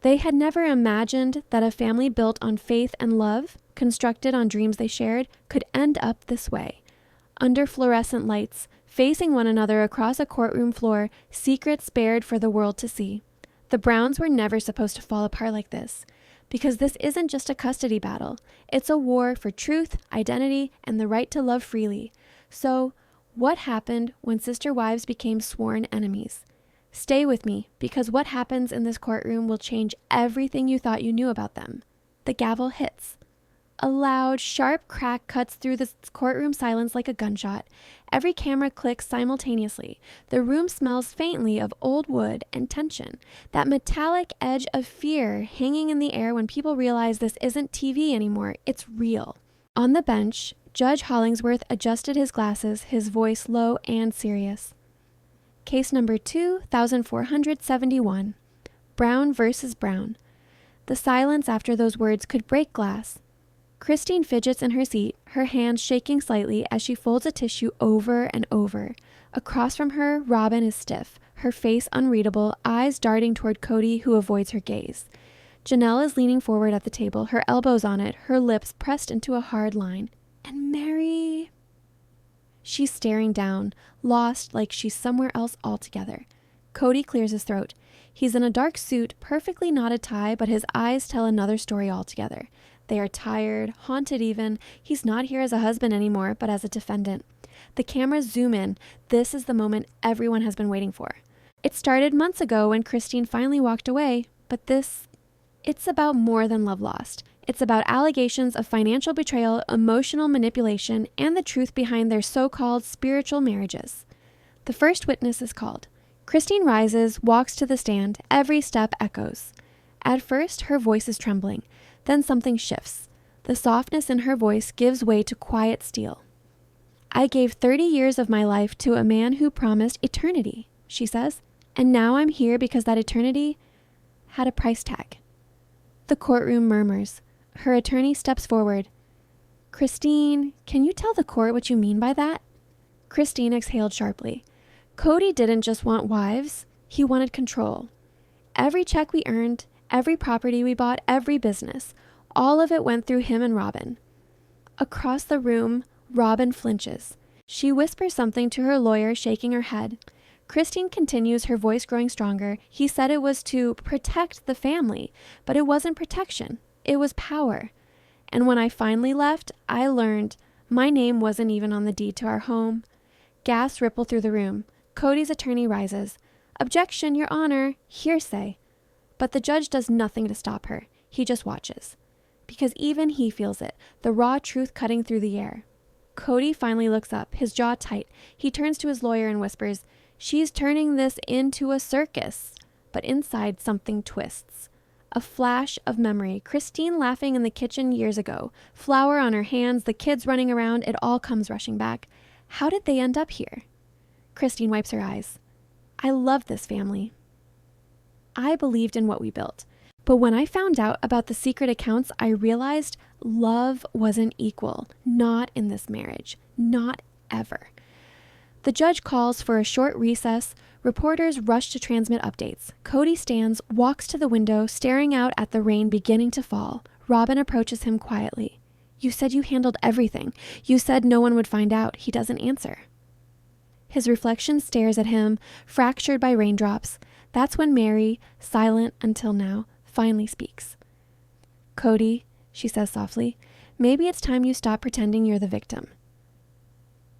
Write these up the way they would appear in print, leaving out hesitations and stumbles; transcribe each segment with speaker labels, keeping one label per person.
Speaker 1: They had never imagined that a family built on faith and love, constructed on dreams they shared, could end up this way. Under fluorescent lights, facing one another across a courtroom floor, secrets bared for the world to see. The Browns were never supposed to fall apart like this, because this isn't just a custody battle. It's a war for truth, identity, and the right to love freely. So, what happened when sister wives became sworn enemies? Stay with me, because what happens in this courtroom will change everything you thought you knew about them. The gavel hits. A loud, sharp crack cuts through the courtroom silence like a gunshot. Every camera clicks simultaneously. The room smells faintly of old wood and tension. That metallic edge of fear hanging in the air when people realize this isn't TV anymore, it's real. On the bench, Judge Hollingsworth adjusted his glasses, his voice low and serious. Case number 2471. Brown versus Brown. The silence after those words could break glass. Christine fidgets in her seat, her hands shaking slightly as she folds a tissue over and over. Across from her, Robin is stiff, her face unreadable, eyes darting toward Cody, who avoids her gaze. Janelle is leaning forward at the table, her elbows on it, her lips pressed into a hard line. And Mary... She's staring down, lost like she's somewhere else altogether. Cody clears his throat. He's in a dark suit, perfectly knotted tie, but his eyes tell another story altogether. They are tired, haunted even. He's not here as a husband anymore, but as a defendant. The cameras zoom in. This is the moment everyone has been waiting for. It started months ago when Christine finally walked away, but it's about more than love lost. It's about allegations of financial betrayal, emotional manipulation, and the truth behind their so-called spiritual marriages. The first witness is called. Christine rises, walks to the stand. Every step echoes. At first, her voice is trembling. Then something shifts. The softness in her voice gives way to quiet steel. I gave 30 years of my life to a man who promised eternity, she says, and now I'm here because that eternity had a price tag. The courtroom murmurs. Her attorney steps forward. Christine, can you tell the court what you mean by that? Christine exhaled sharply. Cody didn't just want wives, he wanted control. Every check we earned, every property we bought, every business, all of it went through him and Robin. Across the room, Robin flinches. She whispers something to her lawyer, shaking her head. Christine continues, her voice growing stronger. He said it was to protect the family, but it wasn't protection. It was power. And when I finally left, I learned my name wasn't even on the deed to our home. Gasps ripple through the room. Cody's attorney rises. Objection, Your Honor. Hearsay. But the judge does nothing to stop her. He just watches. Because even he feels it, the raw truth cutting through the air. Cody finally looks up, his jaw tight. He turns to his lawyer and whispers, She's turning this into a circus. But inside, something twists. A flash of memory. Christine laughing in the kitchen years ago. Flour on her hands, the kids running around, it all comes rushing back. How did they end up here? Christine wipes her eyes. I love this family. I believed in what we built. But when I found out about the secret accounts, I realized love wasn't equal. Not in this marriage. Not ever. The judge calls for a short recess. Reporters rush to transmit updates. Cody stands, walks to the window, staring out at the rain beginning to fall. Robin approaches him quietly. You said you handled everything. You said no one would find out. He doesn't answer. His reflection stares at him, fractured by raindrops. That's when Mary, silent until now, finally speaks. Cody, she says softly, maybe it's time you stop pretending you're the victim.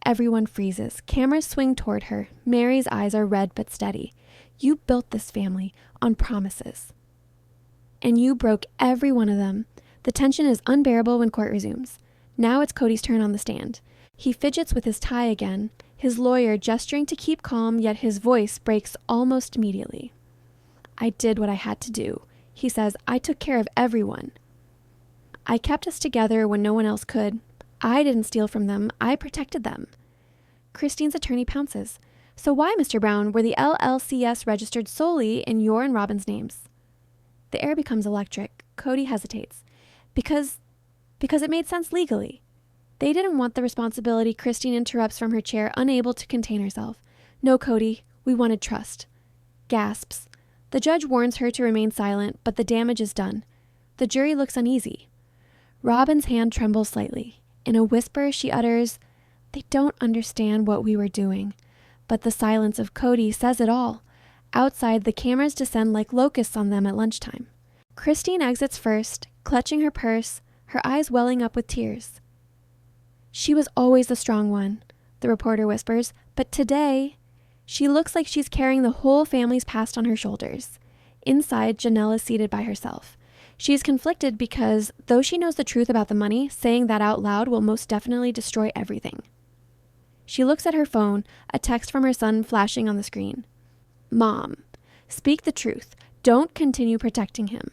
Speaker 1: Everyone freezes. Cameras swing toward her. Mary's eyes are red but steady. You built this family on promises. And you broke every one of them. The tension is unbearable when court resumes. Now it's Cody's turn on the stand. He fidgets with his tie again, his lawyer gesturing to keep calm, yet his voice breaks almost immediately. I did what I had to do. He says, I took care of everyone. I kept us together when no one else could. I didn't steal from them. I protected them. Christine's attorney pounces. So why, Mr. Brown, were the LLCS registered solely in your and Robin's names? The air becomes electric. Cody hesitates. Because it made sense legally. They didn't want the responsibility. Christine interrupts from her chair, unable to contain herself. No, Cody, we wanted trust. Gasps. The judge warns her to remain silent, but the damage is done. The jury looks uneasy. Robin's hand trembles slightly. In a whisper, she utters, "They don't understand what we were doing." But the silence of Cody says it all. Outside, the cameras descend like locusts on them at lunchtime. Christine exits first, clutching her purse, her eyes welling up with tears. "She was always the strong one," the reporter whispers, "but today, she looks like she's carrying the whole family's past on her shoulders." Inside, Janelle is seated by herself. She is conflicted because, though she knows the truth about the money, saying that out loud will most definitely destroy everything. She looks at her phone, a text from her son flashing on the screen. "Mom, speak the truth. Don't continue protecting him."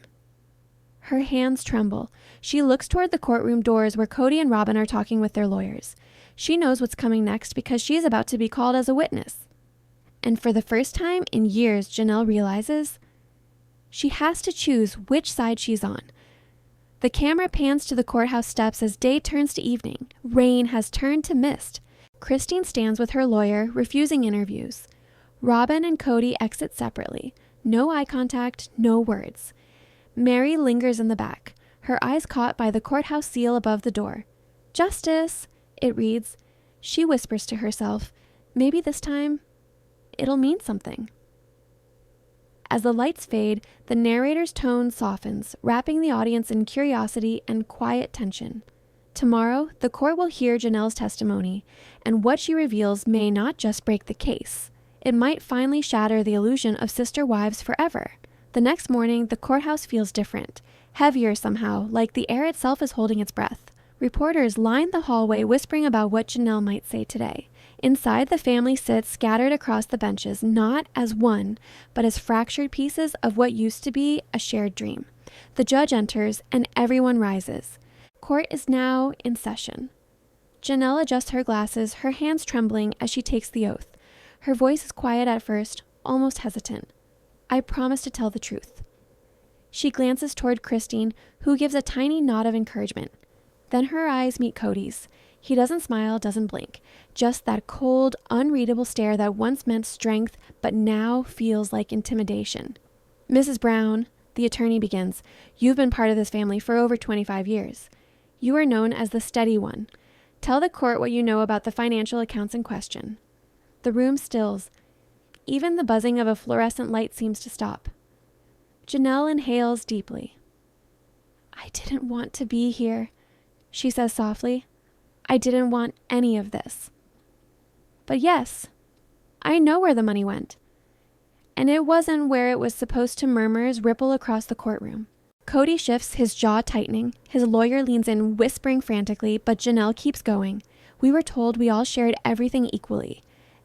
Speaker 1: Her hands tremble. She looks toward the courtroom doors where Cody and Robin are talking with their lawyers. She knows what's coming next because she is about to be called as a witness. And for the first time in years, Janelle realizes she has to choose which side she's on. The camera pans to the courthouse steps as day turns to evening. Rain has turned to mist. Christine stands with her lawyer, refusing interviews. Robin and Cody exit separately. No eye contact, no words. Mary lingers in the back, her eyes caught by the courthouse seal above the door. "Justice," it reads. She whispers to herself, maybe this time it'll mean something. As the lights fade, the narrator's tone softens, wrapping the audience in curiosity and quiet tension. Tomorrow, the court will hear Janelle's testimony, and what she reveals may not just break the case. It might finally shatter the illusion of sister wives forever. The next morning, the courthouse feels different, heavier somehow, like the air itself is holding its breath. Reporters line the hallway whispering about what Janelle might say today. Inside, the family sits scattered across the benches, not as one, but as fractured pieces of what used to be a shared dream. The judge enters, and everyone rises. Court is now in session. Janelle adjusts her glasses, her hands trembling as she takes the oath. Her voice is quiet at first, almost hesitant. "I promise to tell the truth." She glances toward Christine, who gives a tiny nod of encouragement. Then her eyes meet Cody's. He doesn't smile, doesn't blink. Just that cold, unreadable stare that once meant strength, but now feels like intimidation. "Mrs. Brown," the attorney begins, "you've been part of this family for over 25 years. You are known as the steady one. Tell the court what you know about the financial accounts in question." The room stills. Even the buzzing of a fluorescent light seems to stop. Janelle inhales deeply. "I didn't want to be here," she says softly. "I didn't want any of this. But yes, I know where the money went." And it wasn't where it was supposed to. Murmurs ripple across the courtroom. Cody shifts, his jaw tightening. His lawyer leans in, whispering frantically, but Janelle keeps going. "We were told we all shared everything equally.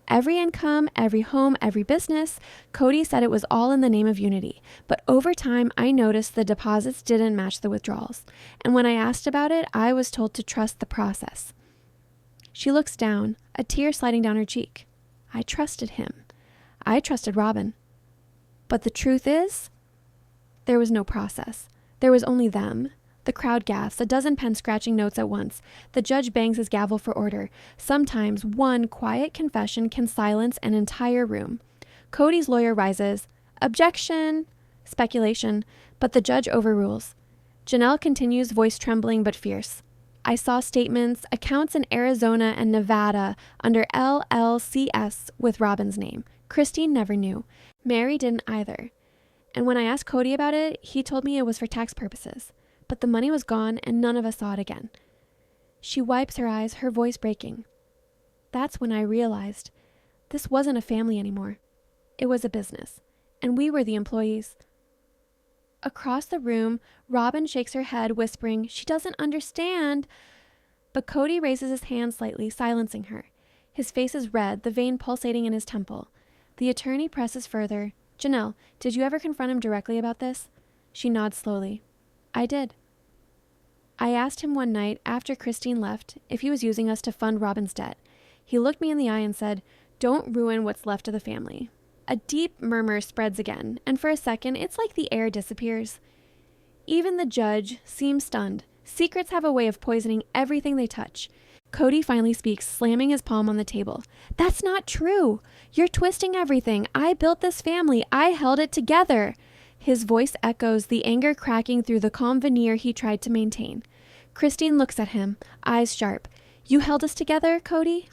Speaker 1: Every income, every home, every business." Cody said it was all in the name of unity. But over time, I noticed the deposits didn't match the withdrawals. And when I asked about it, I was told to trust the process. She looks down, a tear sliding down her cheek. I trusted him. I trusted Robin. But the truth is, there was no process. There was only them. The crowd gasps, a dozen pens scratching notes at once. The judge bangs his gavel for order. Sometimes one quiet confession can silence an entire room. Cody's lawyer rises. "Objection!" Speculation, but the judge overrules. Janelle continues, voice trembling but fierce. "I saw statements, accounts in Arizona and Nevada under LLCS with Robin's name. Christine never knew. Mary didn't either. And when I asked Cody about it, he told me it was for tax purposes. But the money was gone, and none of us saw it again." She wipes her eyes, her voice breaking. "That's when I realized this wasn't a family anymore. It was a business, and we were the employees." Across the room, Robin shakes her head, whispering, "She doesn't understand." But Cody raises his hand slightly, silencing her. His face is red, the vein pulsating in his temple. The attorney presses further. "Janelle, did you ever confront him directly about this?" She nods slowly. "I did. I asked him one night after Christine left if he was using us to fund Robin's debt. He looked me in the eye and said, 'Don't ruin what's left of the family.'" A deep murmur spreads again, and for a second, it's like the air disappears. Even the judge seems stunned. Secrets have a way of poisoning everything they touch. Cody finally speaks, slamming his palm on the table. That's not true. You're twisting everything. I built this family. I held it together. His voice echoes, the anger cracking through the calm veneer he tried to maintain. Christine looks at him, eyes sharp. You held us together, Cody?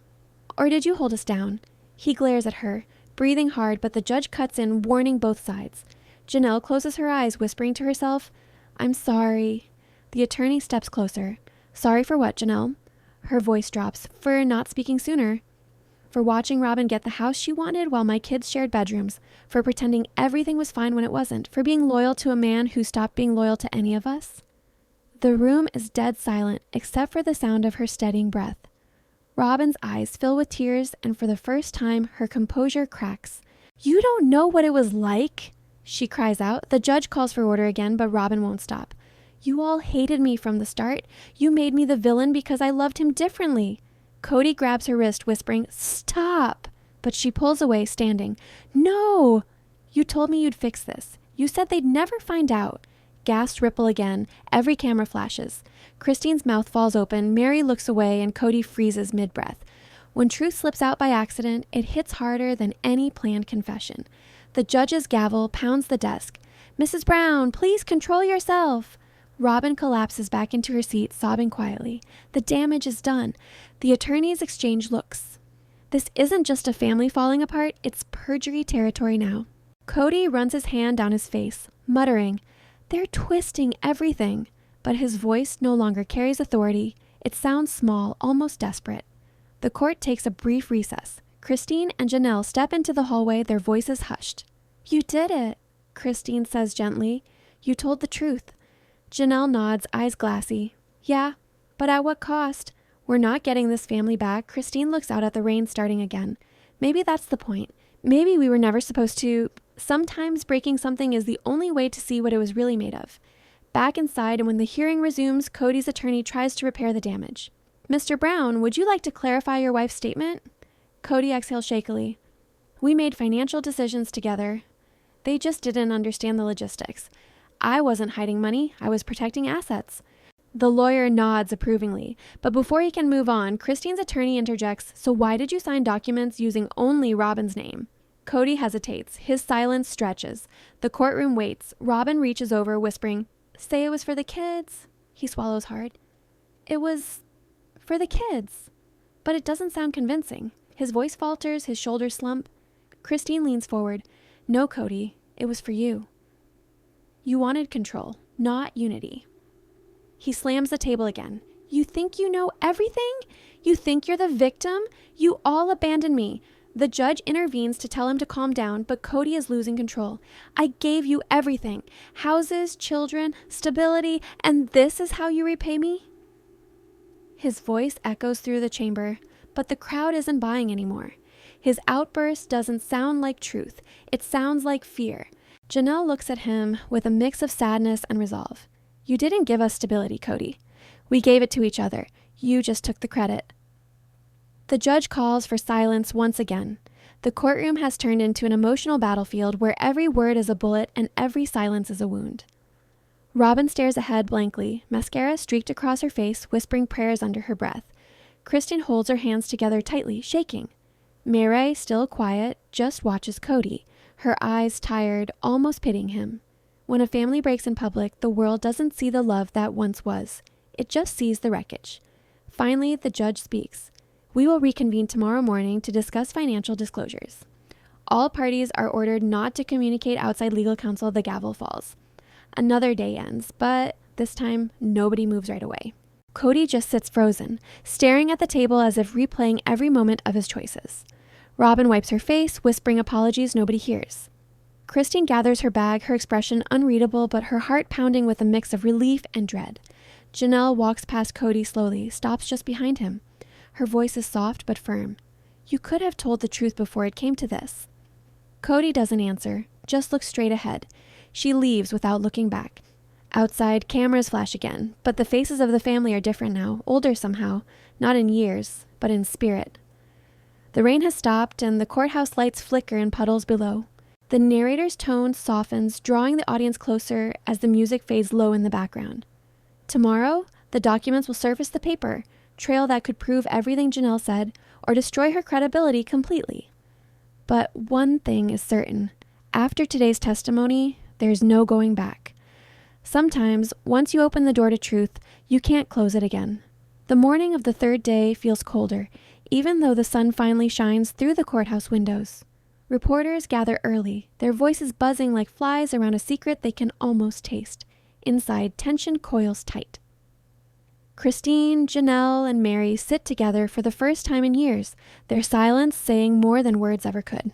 Speaker 1: Or did you hold us down? He glares at her, breathing hard, but the judge cuts in, warning both sides. Janelle closes her eyes, whispering to herself, I'm sorry. The attorney steps closer. Sorry for what, Janelle? Her voice drops. For not speaking sooner. For watching Robin get the house she wanted while my kids shared bedrooms. For pretending everything was fine when it wasn't. For being loyal to a man who stopped being loyal to any of us. The room is dead silent, except for the sound of her steadying breath. Robin's eyes fill with tears, and for the first time, her composure cracks. You don't know what it was like, she cries out. The judge calls for order again, but Robin won't stop. You all hated me from the start. You made me the villain because I loved him differently. Cody grabs her wrist, whispering, Stop! But she pulls away, standing. No! You told me you'd fix this. You said they'd never find out. Gasps ripple again. Every camera flashes. Christine's mouth falls open. Mary looks away, and Cody freezes mid-breath. When truth slips out by accident, it hits harder than any planned confession. The judge's gavel pounds the desk. Mrs. Brown, please control yourself. Robin collapses back into her seat, sobbing quietly. The damage is done. The attorneys exchange looks. This isn't just a family falling apart, it's perjury territory now. Cody runs his hand down his face, muttering, They're twisting everything. But his voice no longer carries authority. It sounds small, almost desperate. The court takes a brief recess. Christine and Janelle step into the hallway, their voices hushed. You did it, Christine says gently. You told the truth. Janelle nods, eyes glassy. Yeah, but at what cost? We're not getting this family back. Christine looks out at the rain starting again. Maybe that's the point. Maybe we were never supposed to. Sometimes breaking something is the only way to see what it was really made of. Back inside, and when the hearing resumes, Cody's attorney tries to repair the damage. Mr. Brown, would you like to clarify your wife's statement? Cody exhales shakily. We made financial decisions together. They just didn't understand the logistics. I wasn't hiding money. I was protecting assets. The lawyer nods approvingly, but before he can move on, Christine's attorney interjects, So why did you sign documents using only Robin's name? Cody hesitates. His silence stretches. The courtroom waits. Robin reaches over, whispering, Say it was for the kids. He swallows hard. It was for the kids. But it doesn't sound convincing. His voice falters, his shoulders slump. Christine leans forward. No, Cody, it was for you. You wanted control, not unity. He slams the table again. You think you know everything? You think you're the victim? You all abandoned me. The judge intervenes to tell him to calm down, but Cody is losing control. I gave you everything. Houses, children, stability, and this is how you repay me? His voice echoes through the chamber, but the crowd isn't buying anymore. His outburst doesn't sound like truth. It sounds like fear. Janelle looks at him with a mix of sadness and resolve. You didn't give us stability, Cody. We gave it to each other. You just took the credit. The judge calls for silence once again. The courtroom has turned into an emotional battlefield where every word is a bullet and every silence is a wound. Robin stares ahead blankly, mascara streaked across her face, whispering prayers under her breath. Kristen holds her hands together tightly, shaking. Mireille, still quiet, just watches Cody, her eyes tired, almost pitying him. When a family breaks in public, the world doesn't see the love that once was. It just sees the wreckage. Finally, the judge speaks. We will reconvene tomorrow morning to discuss financial disclosures. All parties are ordered not to communicate outside legal counsel. The gavel falls. Another day ends, but this time, nobody moves right away. Cody just sits frozen, staring at the table as if replaying every moment of his choices. Robin wipes her face, whispering apologies nobody hears. Christine gathers her bag, her expression unreadable, but her heart pounding with a mix of relief and dread. Janelle walks past Cody slowly, stops just behind him. Her voice is soft but firm. You could have told the truth before it came to this. Cody doesn't answer, just looks straight ahead. She leaves without looking back. Outside, cameras flash again, but the faces of the family are different now, older somehow, not in years, but in spirit. The rain has stopped, and the courthouse lights flicker in puddles below. The narrator's tone softens, drawing the audience closer as the music fades low in the background. Tomorrow, the documents will surface the paper. trail that could prove everything Janelle said or destroy her credibility completely. But one thing is certain. After today's testimony, there's no going back. Sometimes, once you open the door to truth, you can't close it again. The morning of the third day feels colder, even though the sun finally shines through the courthouse windows. Reporters gather early, their voices buzzing like flies around a secret they can almost taste. Inside, tension coils tight. Christine, Janelle, and Mary sit together for the first time in years, their silence saying more than words ever could.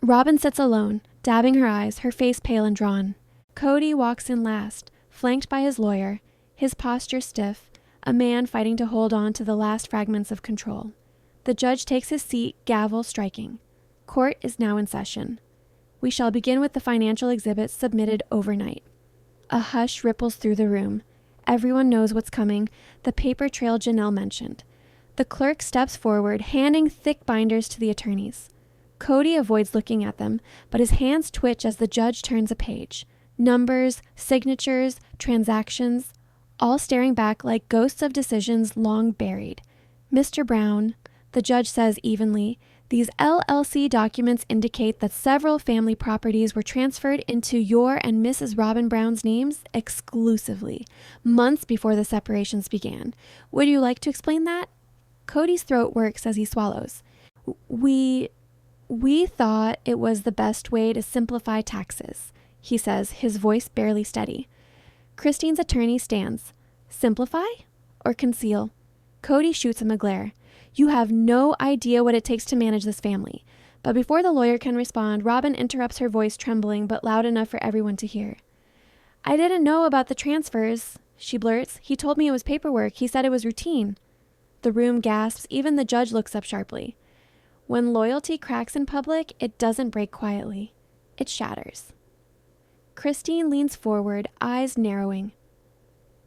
Speaker 1: Robin sits alone, dabbing her eyes, her face pale and drawn. Cody walks in last, flanked by his lawyer, his posture stiff, a man fighting to hold on to the last fragments of control. The judge takes his seat, gavel striking. Court is now in session. We shall begin with the financial exhibits submitted overnight. A hush ripples through the room. Everyone knows what's coming, the paper trail Janelle mentioned. The clerk steps forward, handing thick binders to the attorneys. Cody avoids looking at them, but his hands twitch as the judge turns a page. Numbers, signatures, transactions, all staring back like ghosts of decisions long buried. Mr. Brown, the judge says evenly, these LLC documents indicate that several family properties were transferred into your and Mrs. Robin Brown's names exclusively, months before the separations began. Would you like to explain that? Cody's throat works as he swallows. We thought it was the best way to simplify taxes, he says, his voice barely steady. Christine's attorney stands. Simplify or conceal? Cody shoots him a glare. You have no idea what it takes to manage this family. But before the lawyer can respond, Robin interrupts, her voice trembling but loud enough for everyone to hear. I didn't know about the transfers, she blurts. He told me it was paperwork. He said it was routine. The room gasps. Even the judge looks up sharply. When loyalty cracks in public, it doesn't break quietly. It shatters. Christine leans forward, eyes narrowing.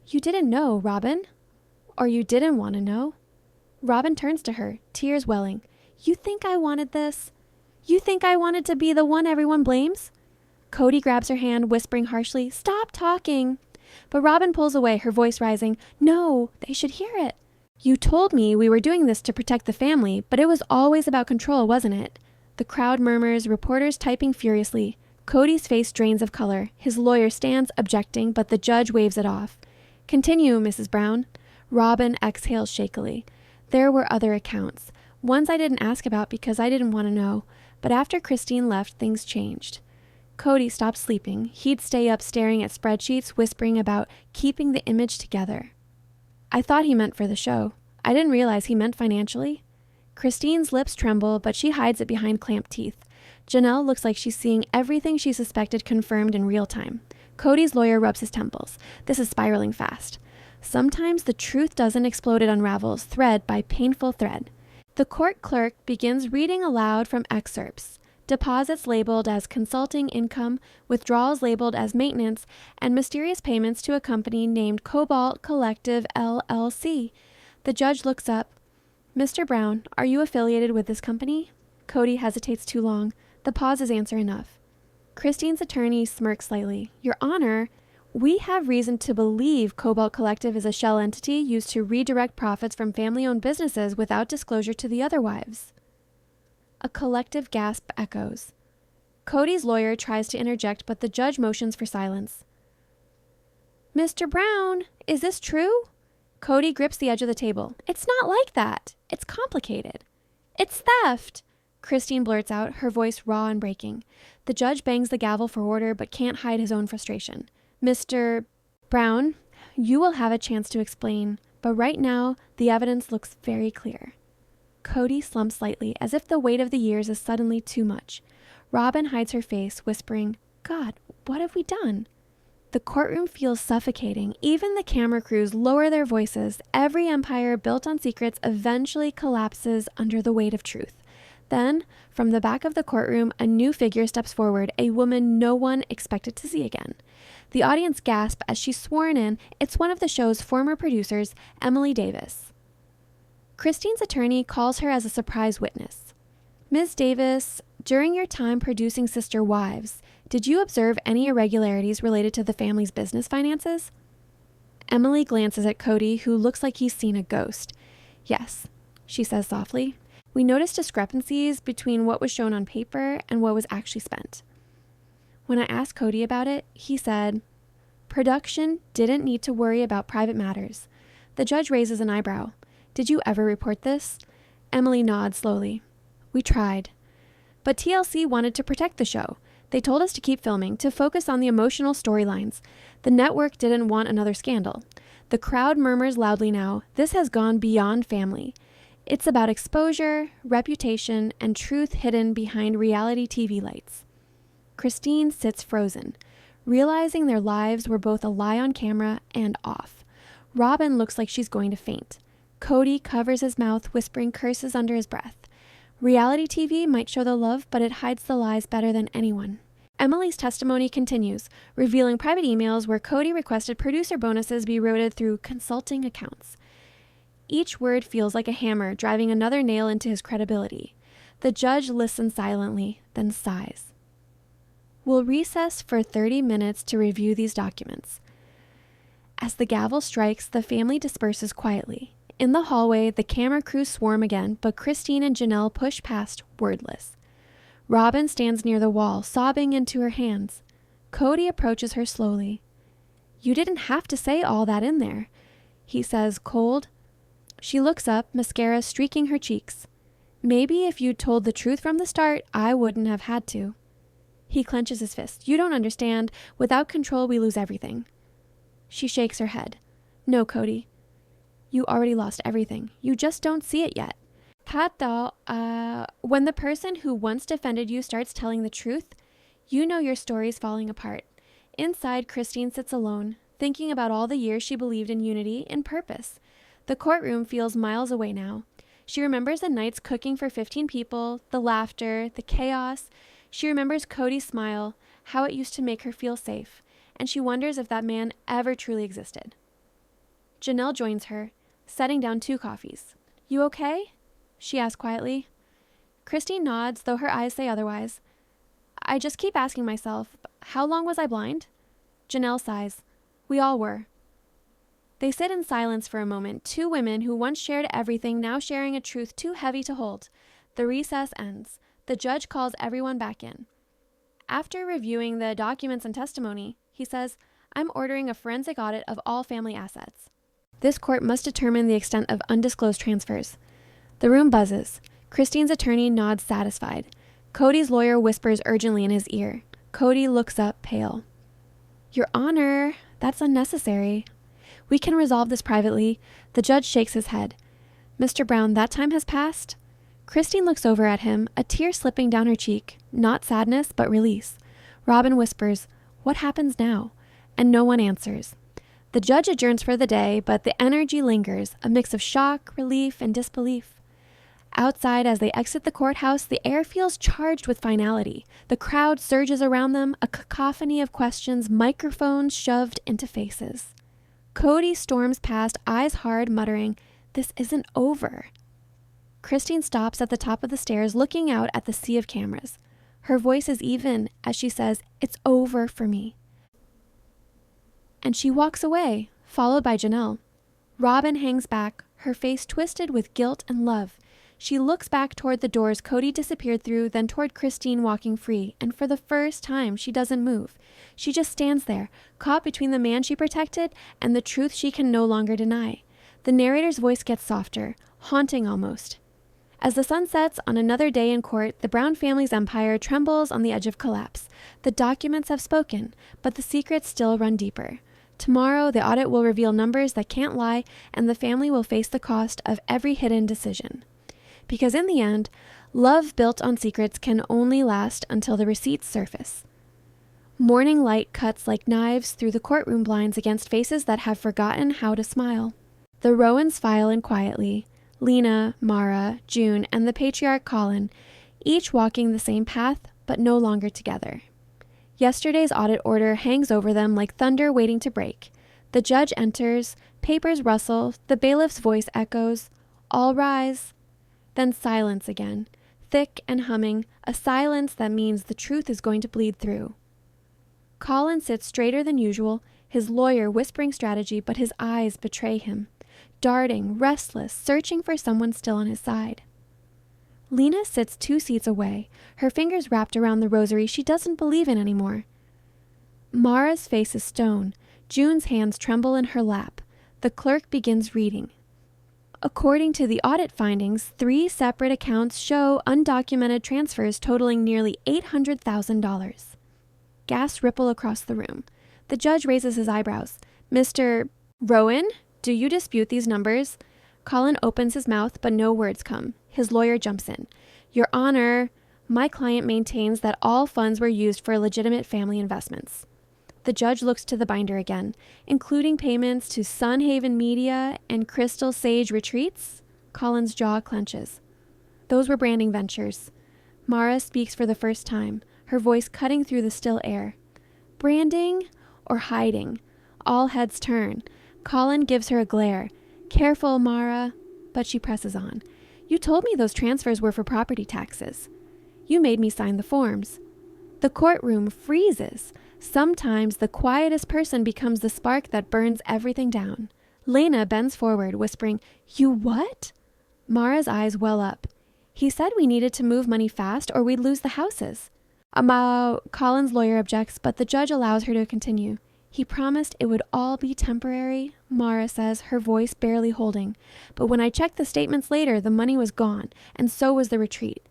Speaker 1: You didn't know, Robin? Or you didn't want to know? Robin turns to her, tears welling. You think I wanted this? You think I wanted to be the one everyone blames? Cody grabs her hand, whispering harshly, Stop talking. But Robin pulls away, her voice rising. No, they should hear it. You told me we were doing this to protect the family, but it was always about control, wasn't it? The crowd murmurs, reporters typing furiously. Cody's face drains of color. His lawyer stands, objecting, but the judge waves it off. Continue, Mrs. Brown. Robin exhales shakily. There were other accounts. Ones I didn't ask about because I didn't want to know. But after Christine left, things changed. Cody stopped sleeping. He'd stay up staring at spreadsheets, whispering about keeping the image together. I thought he meant for the show. I didn't realize he meant financially. Christine's lips tremble, but she hides it behind clamped teeth. Janelle looks like she's seeing everything she suspected confirmed in real time. Cody's lawyer rubs his temples. This is spiraling fast. Sometimes the truth doesn't explode, it unravels, thread by painful thread. The court clerk begins reading aloud from excerpts. Deposits labeled as consulting income, withdrawals labeled as maintenance, and mysterious payments to a company named Cobalt Collective LLC. The judge looks up. Mr. Brown, are you affiliated with this company? Cody hesitates too long. The pause is answer enough. Christine's attorney smirks slightly. Your Honor, we have reason to believe Cobalt Collective is a shell entity used to redirect profits from family-owned businesses without disclosure to the other wives. A collective gasp echoes. Cody's lawyer tries to interject, but the judge motions for silence. Mr. Brown, is this true? Cody grips the edge of the table. It's not like that. It's complicated. It's theft. Christine blurts out, her voice raw and breaking. The judge bangs the gavel for order, but can't hide his own frustration. Mr. Brown, you will have a chance to explain, but right now, the evidence looks very clear. Cody slumps slightly, as if the weight of the years is suddenly too much. Robin hides her face, whispering, God, what have we done? The courtroom feels suffocating. Even the camera crews lower their voices. Every empire built on secrets eventually collapses under the weight of truth. Then, from the back of the courtroom, a new figure steps forward, a woman no one expected to see again. The audience gasp as she's sworn in. It's one of the show's former producers, Emily Davis. Christine's attorney calls her as a surprise witness. Ms. Davis, during your time producing Sister Wives, did you observe any irregularities related to the family's business finances? Emily glances at Cody, who looks like he's seen a ghost. Yes, she says softly. We noticed discrepancies between what was shown on paper and what was actually spent. When I asked Cody about it, he said, production didn't need to worry about private matters. The judge raises an eyebrow. Did you ever report this? Emily nods slowly. We tried. But TLC wanted to protect the show. They told us to keep filming, to focus on the emotional storylines. The network didn't want another scandal. The crowd murmurs loudly now. This has gone beyond family. It's about exposure, reputation, and truth hidden behind reality TV lights. Christine sits frozen, realizing their lives were both a lie on camera and off. Robin looks like she's going to faint. Cody covers his mouth, whispering curses under his breath. Reality TV might show the love, but it hides the lies better than anyone. Emily's testimony continues, revealing private emails where Cody requested producer bonuses be routed through consulting accounts. Each word feels like a hammer driving another nail into his credibility. The judge listens silently, then sighs. We'll recess for 30 minutes to review these documents. As the gavel strikes, the family disperses quietly. In the hallway, the camera crews swarm again, but Christine and Janelle push past, wordless. Robin stands near the wall, sobbing into her hands. Cody approaches her slowly. You didn't have to say all that in there, he says, cold. She looks up, mascara streaking her cheeks. Maybe if you'd told the truth from the start, I wouldn't have had to. He clenches his fist. You don't understand. Without control, we lose everything. She shakes her head. No, Cody. You already lost everything. You just don't see it yet. When the person who once defended you starts telling the truth, you know your story's falling apart. Inside, Christine sits alone, thinking about all the years she believed in unity and purpose. The courtroom feels miles away now. She remembers the nights cooking for 15 people, the laughter, the chaos. She remembers Cody's smile, how it used to make her feel safe, and she wonders if that man ever truly existed. Janelle joins her, setting down 2 coffees. You okay? She asks quietly. Christine nods, though her eyes say otherwise. I just keep asking myself, how long was I blind? Janelle sighs. We all were. They sit in silence for a moment, 2 women who once shared everything, now sharing a truth too heavy to hold. The recess ends. The judge calls everyone back in. After reviewing the documents and testimony, he says, I'm ordering a forensic audit of all family assets. This court must determine the extent of undisclosed transfers. The room buzzes. Christine's attorney nods satisfied. Cody's lawyer whispers urgently in his ear. Cody looks up, pale. Your Honor, that's unnecessary. We can resolve this privately. The judge shakes his head. Mr. Brown, that time has passed. Christine looks over at him, a tear slipping down her cheek. Not sadness, but release. Robin whispers, what happens now? And no one answers. The judge adjourns for the day, but the energy lingers, a mix of shock, relief, and disbelief. Outside, as they exit the courthouse, the air feels charged with finality. The crowd surges around them, a cacophony of questions, microphones shoved into faces. Cody storms past, eyes hard, muttering, this isn't over. Christine stops at the top of the stairs, looking out at the sea of cameras. Her voice is even as she says, it's over for me. And she walks away, followed by Janelle. Robin hangs back, her face twisted with guilt and love. She looks back toward the doors Cody disappeared through, then toward Christine walking free, and for the first time, she doesn't move. She just stands there, caught between the man she protected and the truth she can no longer deny. The narrator's voice gets softer, haunting almost. As the sun sets on another day in court, the Brown family's empire trembles on the edge of collapse. The documents have spoken, but the secrets still run deeper. Tomorrow, the audit will reveal numbers that can't lie, and the family will face the cost of every hidden decision. Because in the end, love built on secrets can only last until the receipts surface. Morning light cuts like knives through the courtroom blinds against faces that have forgotten how to smile. The Rowans file in quietly. Lena, Mara, June, and the patriarch Colin, each walking the same path, but no longer together. Yesterday's audit order hangs over them like thunder waiting to break. The judge enters, papers rustle, the bailiff's voice echoes, all rise. Then silence again, thick and humming, a silence that means the truth is going to bleed through. Colin sits straighter than usual, his lawyer whispering strategy, but his eyes betray him. darting, restless, searching for someone still on his side. Lena sits 2 seats away, her fingers wrapped around the rosary she doesn't believe in anymore. Mara's face is stone. June's hands tremble in her lap. The clerk begins reading. According to the audit findings, 3 separate accounts show undocumented transfers totaling nearly $800,000. Gasps ripple across the room. The judge raises his eyebrows. Mr. Rowan, do you dispute these numbers? Colin opens his mouth, but no words come. His lawyer jumps in. Your Honor, my client maintains that all funds were used for legitimate family investments. The judge looks to the binder again, including payments to Sun Haven Media and Crystal Sage Retreats. Colin's jaw clenches. Those were branding ventures. Mara speaks for the first time, her voice cutting through the still air. Branding or hiding? All heads turn. Colin gives her a glare. Careful, Mara. But she presses on. You told me those transfers were for property taxes. You made me sign the forms. The courtroom freezes. Sometimes the quietest person becomes the spark that burns everything down. Lena bends forward, whispering, You what? Mara's eyes well up. He said we needed to move money fast or we'd lose the houses. Colin's lawyer objects, but the judge allows her to continue. He promised it would all be temporary, Mara says, her voice barely holding. But when I checked the statements later, the money was gone, and so was the retreat.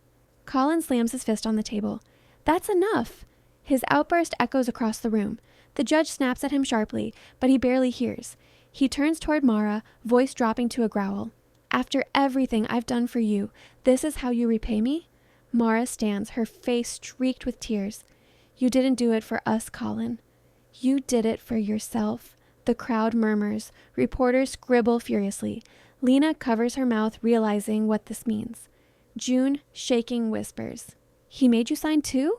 Speaker 1: Colin slams his fist on the table. That's enough. His outburst echoes across the room. The judge snaps at him sharply, but he barely hears. He turns toward Mara, voice dropping to a growl. After everything I've done for you, this is how you repay me? Mara stands, her face streaked with tears. You didn't do it for us, Colin. You did it for yourself. The crowd murmurs. Reporters scribble furiously. Lena covers her mouth, realizing what this means. June, shaking, whispers. He made you sign too?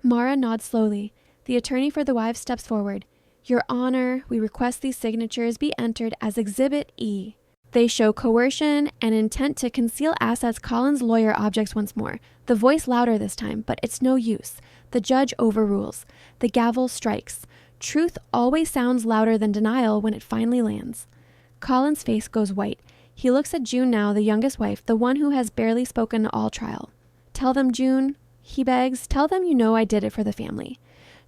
Speaker 1: Mara nods slowly. The attorney for the wives steps forward. Your Honor, we request these signatures be entered as Exhibit E. They show coercion and intent to conceal assets. Colin's lawyer objects once more, the voice louder this time, but it's no use. The judge overrules. The gavel strikes. Truth always sounds louder than denial when it finally lands. Colin's face goes white. He looks at June now, the youngest wife, the one who has barely spoken all trial. Tell them, June, he begs. Tell them you know I did it for the family.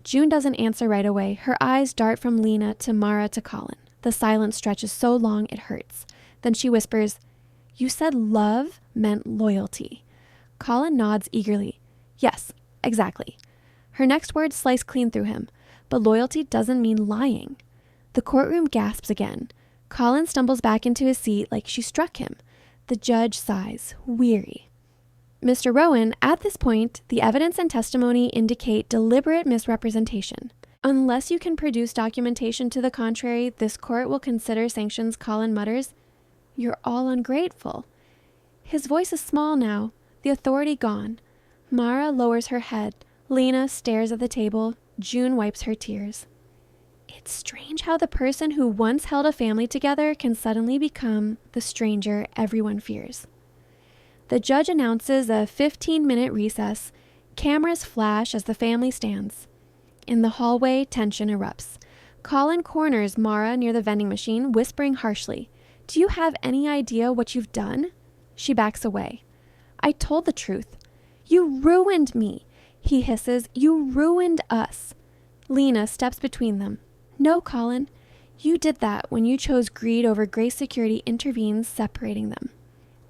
Speaker 1: June doesn't answer right away. Her eyes dart from Lena to Mara to Colin. The silence stretches so long it hurts. Then she whispers, You said love meant loyalty. Colin nods eagerly. Yes, exactly. Her next words slice clean through him. But loyalty doesn't mean lying. The courtroom gasps again. Colin stumbles back into his seat like she struck him. The judge sighs, weary. Mr. Rowan, at this point, the evidence and testimony indicate deliberate misrepresentation. Unless you can produce documentation to the contrary, this court will consider sanctions. Colin mutters, You're all ungrateful. His voice is small now, the authority gone. Mara lowers her head. Lena stares at the table. June wipes her tears. It's strange how the person who once held a family together can suddenly become the stranger everyone fears. The judge announces a 15-minute recess. Cameras flash as the family stands. In the hallway, tension erupts. Colin corners Mara near the vending machine, whispering harshly, Do you have any idea what you've done? She backs away. I told the truth. You ruined me. He hisses, You ruined us. Lena steps between them. No, Colin. You did that when you chose greed over grace. Security intervenes, separating them.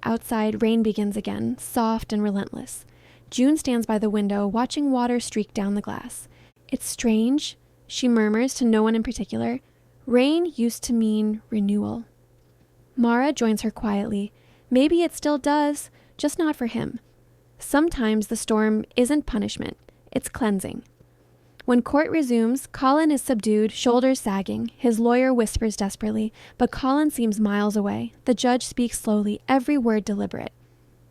Speaker 1: Outside, rain begins again, soft and relentless. June stands by the window, watching water streak down the glass. It's strange, she murmurs to no one in particular. Rain used to mean renewal. Mara joins her quietly. Maybe it still does, just not for him. Sometimes the storm isn't punishment, it's cleansing. When court resumes, Colin is subdued, shoulders sagging. His lawyer whispers desperately, but Colin seems miles away. The judge speaks slowly, every word deliberate.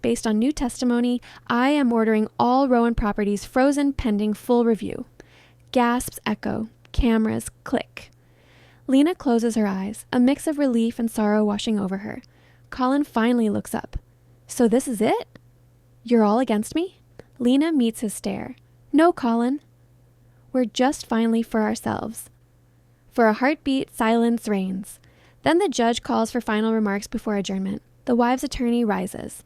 Speaker 1: Based on new testimony, I am ordering all Rowan properties frozen pending full review. Gasps echo. Cameras click. Lena closes her eyes, a mix of relief and sorrow washing over her. Colin finally looks up. So this is it? You're all against me? Lena meets his stare. No, Colin. We're just finally for ourselves. For a heartbeat, silence reigns. Then the judge calls for final remarks before adjournment. The wives' attorney rises.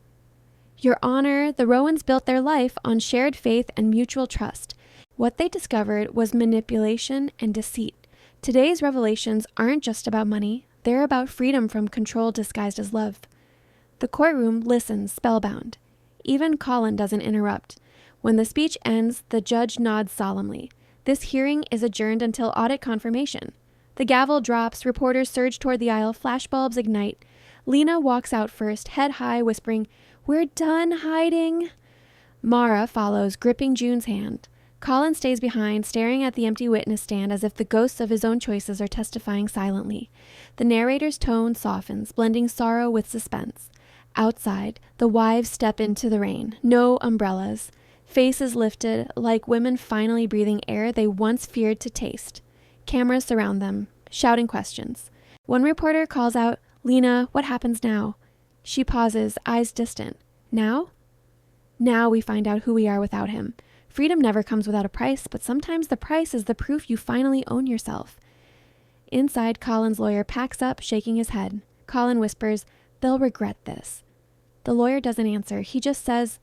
Speaker 1: Your Honor, the Rowans built their life on shared faith and mutual trust. What they discovered was manipulation and deceit. Today's revelations aren't just about money. They're about freedom from control disguised as love. The courtroom listens, spellbound. Even Colin doesn't interrupt. When the speech ends, the judge nods solemnly. This hearing is adjourned until audit confirmation. The gavel drops, reporters surge toward the aisle, flashbulbs ignite. Lena walks out first, head high, whispering, "We're done hiding." Mara follows, gripping June's hand. Colin stays behind, staring at the empty witness stand as if the ghosts of his own choices are testifying silently. The narrator's tone softens, blending sorrow with suspense. Outside, the wives step into the rain. No umbrellas. Faces lifted, like women finally breathing air they once feared to taste. Cameras surround them, shouting questions. One reporter calls out, "Lena, what happens now?" She pauses, eyes distant. Now? Now we find out who we are without him. Freedom never comes without a price, but sometimes the price is the proof you finally own yourself. Inside, Colin's lawyer packs up, shaking his head. Colin whispers, "They'll regret this." The lawyer doesn't answer. He just says,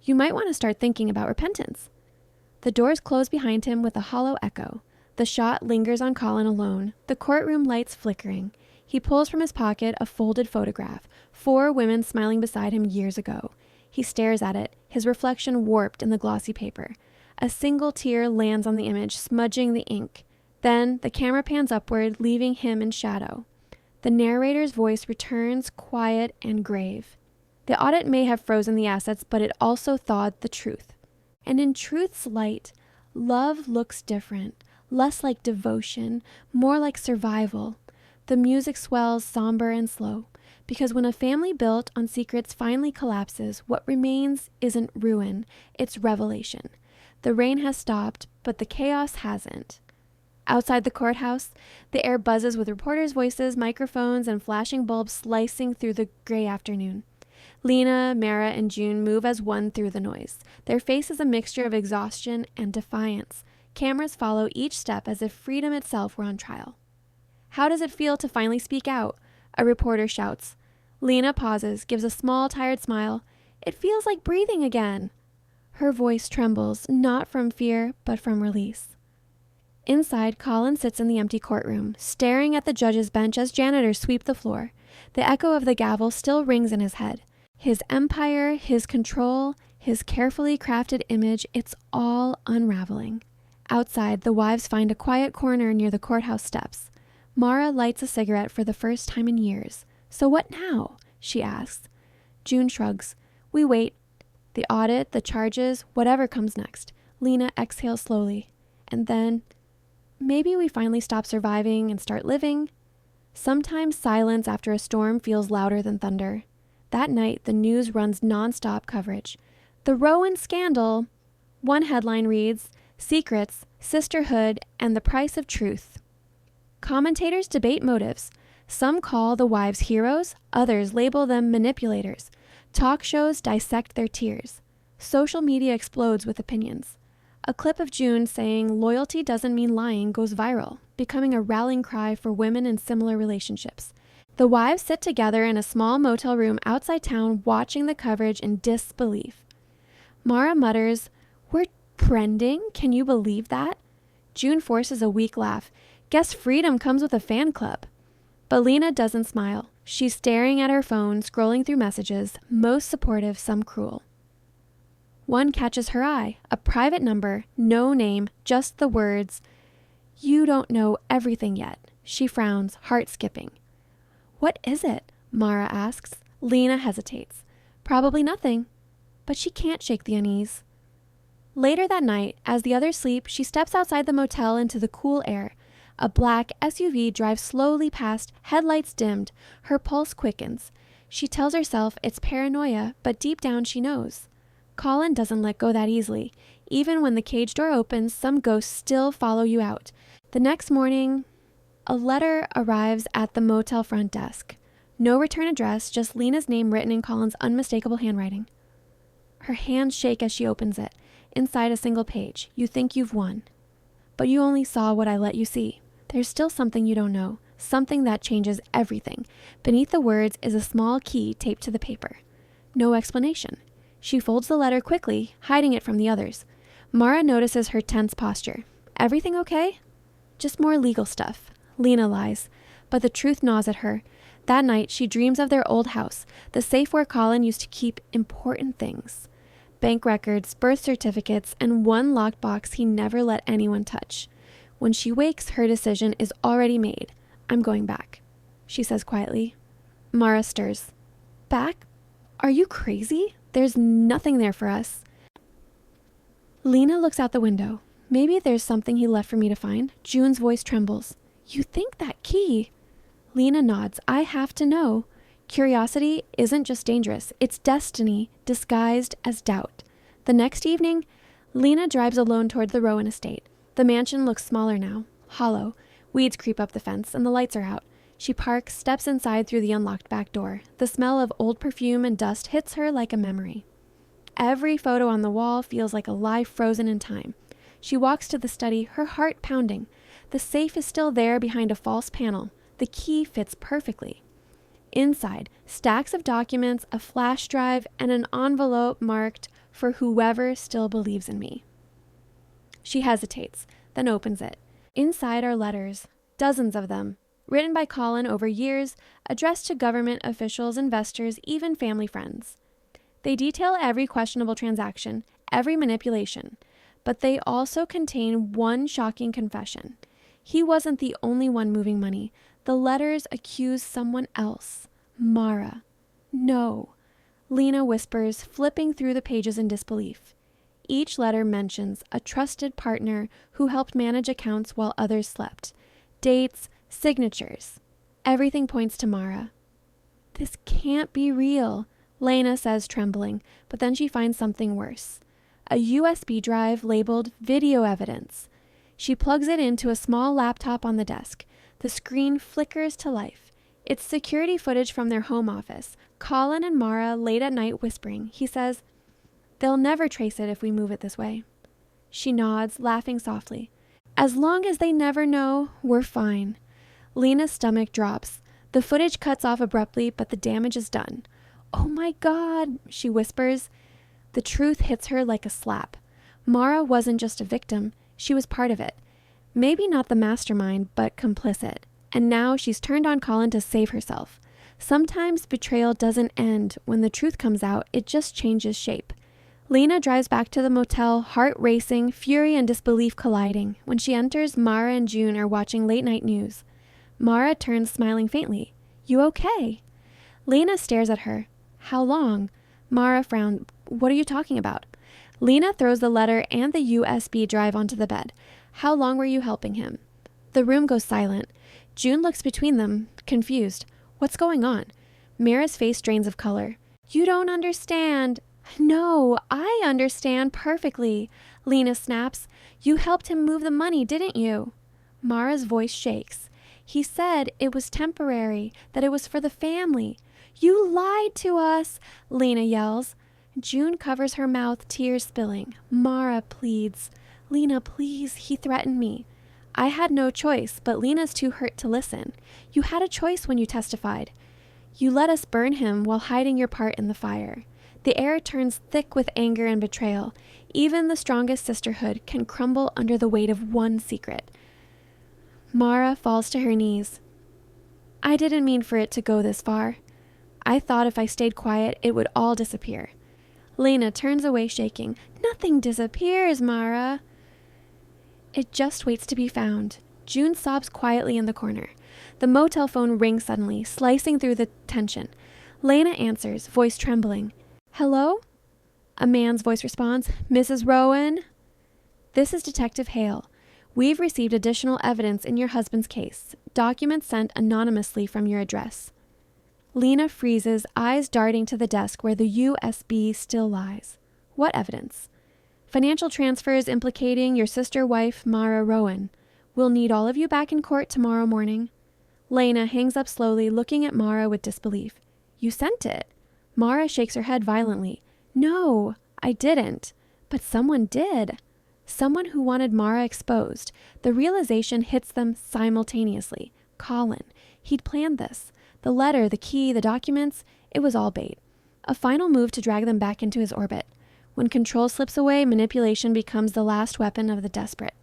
Speaker 1: "You might want to start thinking about repentance." The doors close behind him with a hollow echo. The shot lingers on Colin alone, the courtroom lights flickering. He pulls from his pocket a folded photograph, 4 women smiling beside him years ago. He stares at it, his reflection warped in the glossy paper. A single tear lands on the image, smudging the ink. Then the camera pans upward, leaving him in shadow. The narrator's voice returns, quiet and grave. The audit may have frozen the assets, but it also thawed the truth. And in truth's light, love looks different, less like devotion, more like survival. The music swells, somber and slow. Because when a family built on secrets finally collapses, what remains isn't ruin, it's revelation. The rain has stopped, but the chaos hasn't. Outside the courthouse, the air buzzes with reporters' voices, microphones, and flashing bulbs slicing through the gray afternoon. Lena, Mara, and June move as one through the noise. Their face is a mixture of exhaustion and defiance. Cameras follow each step as if freedom itself were on trial. "How does it feel to finally speak out?" A reporter shouts. Lena pauses, gives a small, tired smile. "It feels like breathing again." Her voice trembles, not from fear, but from release. Inside, Colin sits in the empty courtroom, staring at the judge's bench as janitors sweep the floor. The echo of the gavel still rings in his head. His empire, his control, his carefully crafted image, it's all unraveling. Outside, the wives find a quiet corner near the courthouse steps. Mara lights a cigarette for the first time in years. "So what now?" she asks. June shrugs. "We wait. The audit, the charges, whatever comes next." Lena exhales slowly. "And then, maybe we finally stop surviving and start living." Sometimes silence after a storm feels louder than thunder. That night, the news runs nonstop coverage. "The Rowan scandal." One headline reads, "Secrets, Sisterhood, and the Price of Truth." Commentators debate motives. Some call the wives heroes, others label them manipulators. Talk shows dissect their tears. Social media explodes with opinions. A clip of June saying loyalty doesn't mean lying goes viral, becoming a rallying cry for women in similar relationships. The wives sit together in a small motel room outside town watching the coverage in disbelief. Mara mutters, "We're trending? Can you believe that?" June forces a weak laugh. "Guess freedom comes with a fan club." But Lena doesn't smile. She's staring at her phone, scrolling through messages, most supportive, some cruel. One catches her eye, a private number, no name, just the words, "You don't know everything yet." She frowns, heart skipping. "What is it?" Mara asks. Lena hesitates. "Probably nothing." But she can't shake the unease. Later that night, as the others sleep, she steps outside the motel into the cool air. A black SUV drives slowly past, headlights dimmed. Her pulse quickens. She tells herself it's paranoia, but deep down she knows. Colin doesn't let go that easily. Even when the cage door opens, some ghosts still follow you out. The next morning, a letter arrives at the motel front desk. No return address, just Lena's name written in Colin's unmistakable handwriting. Her hands shake as she opens it. Inside a single page, "You think you've won. But you only saw what I let you see. There's still something you don't know, something that changes everything. Beneath the words is a small key taped to the paper. No explanation. She folds the letter quickly, hiding it from the others. Mara notices her tense posture. Everything okay? Just more legal stuff. Lena lies, but the truth gnaws at her. That night, she dreams of their old house, the safe where Colin used to keep important things. Bank records, birth certificates, and one locked box he never let anyone touch. When she wakes, her decision is already made. I'm going back, she says quietly. Mara stirs. Back? Are you crazy? There's nothing there for us. Lena looks out the window. Maybe there's something he left for me to find. June's voice trembles. You think that key? Lena nods. I have to know. Curiosity isn't just dangerous. It's destiny disguised as doubt. The next evening, Lena drives alone toward the Rowan estate. The mansion looks smaller now, hollow. Weeds creep up the fence and the lights are out. She parks, steps inside through the unlocked back door. The smell of old perfume and dust hits her like a memory. Every photo on the wall feels like a life frozen in time. She walks to the study, her heart pounding. The safe is still there behind a false panel. The key fits perfectly. Inside, stacks of documents, a flash drive, and an envelope marked, "For whoever still believes in me." She hesitates, then opens it. Inside are letters, dozens of them, written by Colin over years, addressed to government officials, investors, even family friends. They detail every questionable transaction, every manipulation, but they also contain one shocking confession. He wasn't the only one moving money. The letters accuse someone else. Mara. No. Lena whispers, flipping through the pages in disbelief. Each letter mentions a trusted partner who helped manage accounts while others slept. Dates, signatures. Everything points to Mara. This can't be real, Lena says, trembling, but then she finds something worse. A USB drive labeled video evidence. She plugs it into a small laptop on the desk. The screen flickers to life. It's security footage from their home office. Colin and Mara late at night whispering. He says, "They'll never trace it if we move it this way." She nods, laughing softly. As long as they never know, we're fine. Lena's stomach drops. The footage cuts off abruptly, but the damage is done. Oh my God, she whispers. The truth hits her like a slap. Mara wasn't just a victim. She was part of it. Maybe not the mastermind, but complicit. And now she's turned on Colin to save herself. Sometimes betrayal doesn't end when the truth comes out, it just changes shape. Lena drives back to the motel, heart racing, fury and disbelief colliding. When she enters, Mara and June are watching late night news. Mara turns, smiling faintly. You okay? Lena stares at her. How long? Mara frowned. What are you talking about? Lena throws the letter and the USB drive onto the bed. How long were you helping him? The room goes silent. June looks between them, confused. What's going on? Mara's face drains of color. You don't understand. No, I understand perfectly. Lena snaps. You helped him move the money, didn't you? Mara's voice shakes. He said it was temporary, that it was for the family. You lied to us, Lena yells. June covers her mouth, tears spilling. Mara pleads. Lena, please, he threatened me. I had no choice, but Lena's too hurt to listen. You had a choice when you testified. You let us burn him while hiding your part in the fire. The air turns thick with anger and betrayal. Even the strongest sisterhood can crumble under the weight of one secret. Mara falls to her knees. I didn't mean for it to go this far. I thought if I stayed quiet, it would all disappear. Lena turns away shaking. Nothing disappears, Mara. It just waits to be found. June sobs quietly in the corner. The motel phone rings suddenly, slicing through the tension. Lena answers, voice trembling. Hello? A man's voice responds, Mrs. Rowan? This is Detective Hale. We've received additional evidence in your husband's case. Documents sent anonymously from your address. Lena freezes, eyes darting to the desk where the USB still lies. What evidence? Financial transfers implicating your sister-wife, Mara Rowan. We'll need all of you back in court tomorrow morning. Lena hangs up slowly, looking at Mara with disbelief. You sent it. Mara shakes her head violently. No, I didn't. But someone did. Someone who wanted Mara exposed. The realization hits them simultaneously. Colin. He'd planned this. The letter, the key, the documents, it was all bait. A final move to drag them back into his orbit. When control slips away, manipulation becomes the last weapon of the desperate.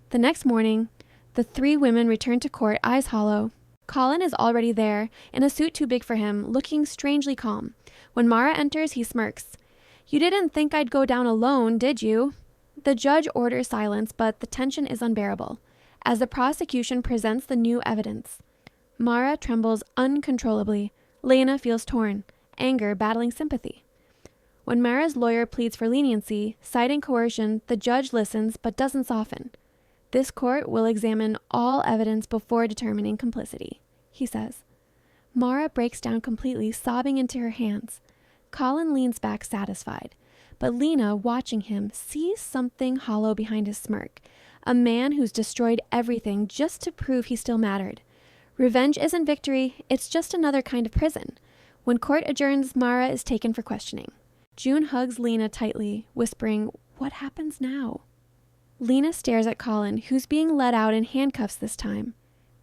Speaker 1: The next morning, the three women return to court, eyes hollow. Colin is already there, in a suit too big for him, looking strangely calm. When Mara enters, he smirks. "You didn't think I'd go down alone, did you?" The judge orders silence, but the tension is unbearable, as the prosecution presents the new evidence. Mara trembles uncontrollably. Lena feels torn, anger battling sympathy. When Mara's lawyer pleads for leniency, citing coercion, the judge listens but doesn't soften. "This court will examine all evidence before determining complicity," he says. Mara breaks down completely, sobbing into her hands. Colin leans back satisfied, but Lena, watching him, sees something hollow behind his smirk. A man who's destroyed everything just to prove he still mattered. Revenge isn't victory, it's just another kind of prison. When court adjourns, Mara is taken for questioning. June hugs Lena tightly, whispering, "What happens now?" Lena stares at Colin, who's being led out in handcuffs this time.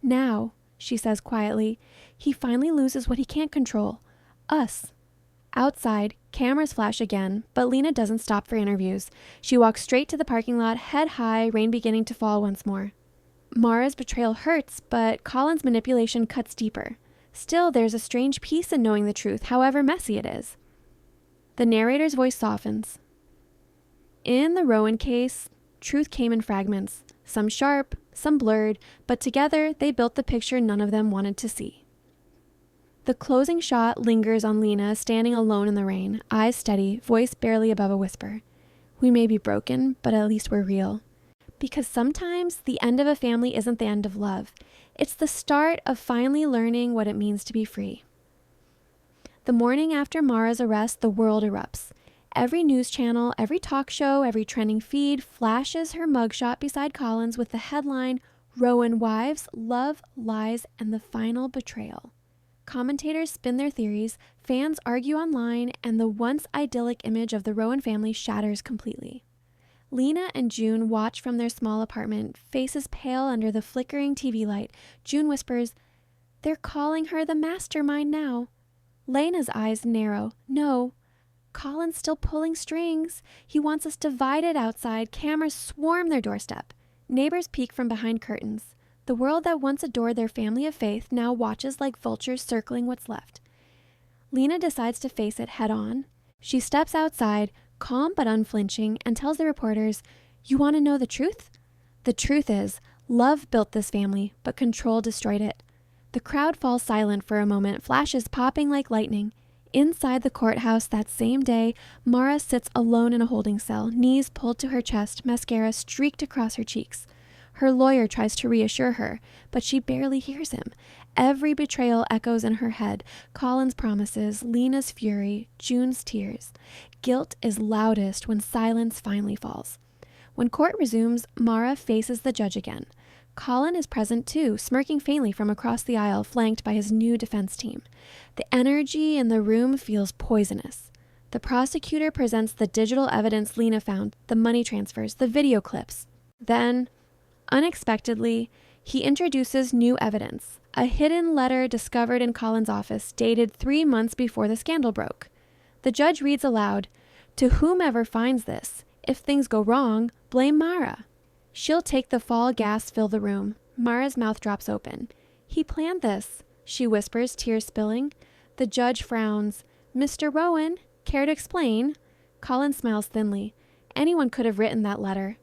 Speaker 1: "Now," she says quietly, "he finally loses what he can't control. Us." Outside, cameras flash again, but Lena doesn't stop for interviews. She walks straight to the parking lot, head high, rain beginning to fall once more. Mara's betrayal hurts, but Colin's manipulation cuts deeper. Still, there's a strange peace in knowing the truth, however messy it is. The narrator's voice softens. In the Rowan case, truth came in fragments, some sharp, some blurred, but together they built the picture none of them wanted to see. The closing shot lingers on Lena, standing alone in the rain, eyes steady, voice barely above a whisper. "We may be broken, but at least we're real." Because sometimes the end of a family isn't the end of love. It's the start of finally learning what it means to be free. The morning after Mara's arrest, the world erupts. Every news channel, every talk show, every trending feed flashes her mugshot beside Colin's with the headline, "Rowan Wives, Love, Lies, and the Final Betrayal." Commentators spin their theories, fans argue online, and the once idyllic image of the Rowan family shatters completely. Lena and June watch from their small apartment, faces pale under the flickering TV light. June whispers, "They're calling her the mastermind now." Lena's eyes narrow. "No, Colin's still pulling strings. He wants us divided outside. Cameras swarm their doorstep. Neighbors peek from behind curtains. The world that once adored their family of faith now watches like vultures circling what's left. Lena decides to face it head on. She steps outside, calm but unflinching, and tells the reporters, "You want to know the truth? The truth is, love built this family, but control destroyed it." The crowd falls silent for a moment, flashes popping like lightning. Inside the courthouse that same day, Mara sits alone in a holding cell, knees pulled to her chest, mascara streaked across her cheeks. Her lawyer tries to reassure her, but she barely hears him. Every betrayal echoes in her head. Colin's promises, Lena's fury, June's tears. Guilt is loudest when silence finally falls. When court resumes, Mara faces the judge again. Colin is present too, smirking faintly from across the aisle, flanked by his new defense team. The energy in the room feels poisonous. The prosecutor presents the digital evidence Lena found, the money transfers, the video clips. Then, unexpectedly, he introduces new evidence, a hidden letter discovered in Colin's office, dated 3 months before the scandal broke. The judge reads aloud, "To whomever finds this, if things go wrong, blame Mara. She'll take the fall." Gas fill the room. Mara's mouth drops open. "He planned this," she whispers, tears spilling. The judge frowns. "Mr. Rowan, care to explain?" Colin smiles thinly. Anyone could have written that letter.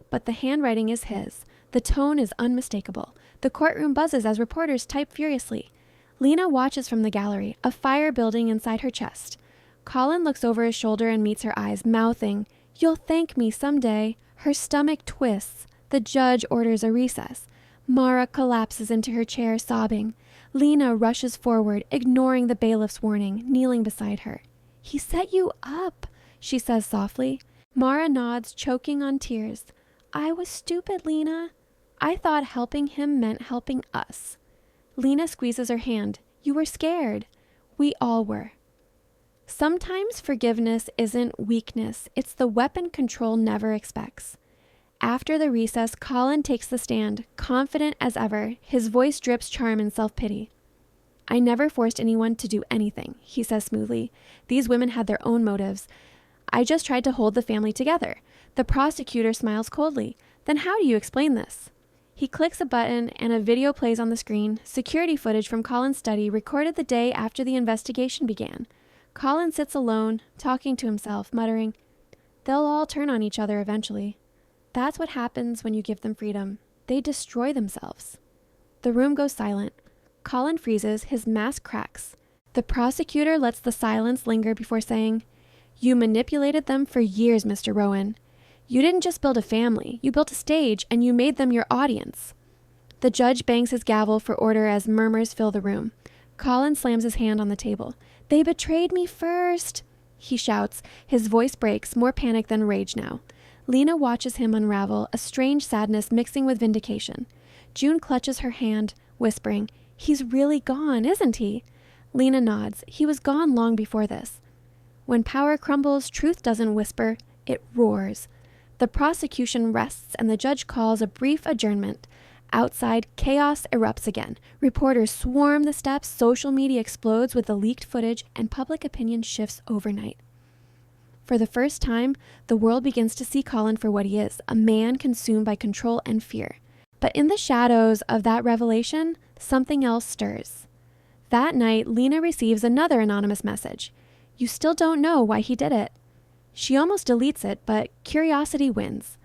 Speaker 1: But the handwriting is his. The tone is unmistakable. The courtroom buzzes as reporters type furiously. Lena watches from the gallery, a fire building inside her chest. Colin looks over his shoulder and meets her eyes, mouthing, "You'll thank me someday." Her stomach twists. The judge orders a recess. Mara collapses into her chair, sobbing. Lena rushes forward, ignoring the bailiff's warning, kneeling beside her. "He set you up," she says softly. Mara nods, choking on tears. "I was stupid, Lena. I thought helping him meant helping us." Lena squeezes her hand. "You were scared." We all were. Sometimes forgiveness isn't weakness. It's the weapon control never expects. After the recess, Colin takes the stand, confident as ever. His voice drips charm and self-pity. "I never forced anyone to do anything," he says smoothly. "These women had their own motives. I just tried to hold the family together." The prosecutor smiles coldly. "Then how do you explain this?" He clicks a button and a video plays on the screen. Security footage from Colin's study recorded the day after the investigation began. Colin sits alone, talking to himself, muttering, "They'll all turn on each other eventually." That's what happens when you give them freedom. They destroy themselves. The room goes silent. Colin freezes, his mask cracks. The prosecutor lets the silence linger before saying, "You manipulated them for years, Mr. Rowan. You didn't just build a family, you built a stage, and you made them your audience." The judge bangs his gavel for order as murmurs fill the room. Colin slams his hand on the table. "They betrayed me first," he shouts. His voice breaks, more panic than rage now. Lena watches him unravel, a strange sadness mixing with vindication. June clutches her hand, whispering, "He's really gone, isn't he?" Lena nods. He was gone long before this. When power crumbles, truth doesn't whisper, it roars. The prosecution rests and the judge calls a brief adjournment. Outside, chaos erupts again. Reporters swarm the steps, social media explodes with the leaked footage, and public opinion shifts overnight. For the first time, the world begins to see Colin for what he is, a man consumed by control and fear. But in the shadows of that revelation, something else stirs. That night, Lena receives another anonymous message. "You still don't know why he did it." She almost deletes it, but curiosity wins.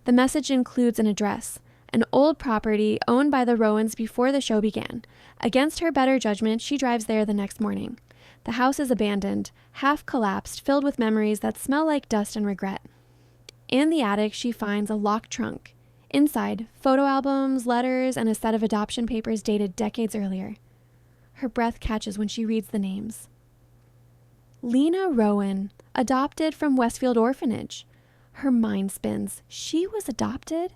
Speaker 1: The message includes an address, an old property owned by the Rowans before the show began. Against her better judgment, she drives there the next morning. The house is abandoned, half collapsed, filled with memories that smell like dust and regret. In the attic, she finds a locked trunk. Inside, photo albums, letters, and a set of adoption papers dated decades earlier. Her breath catches when she reads the names. Lena Rowan, adopted from Westfield Orphanage. Her mind spins. She was adopted?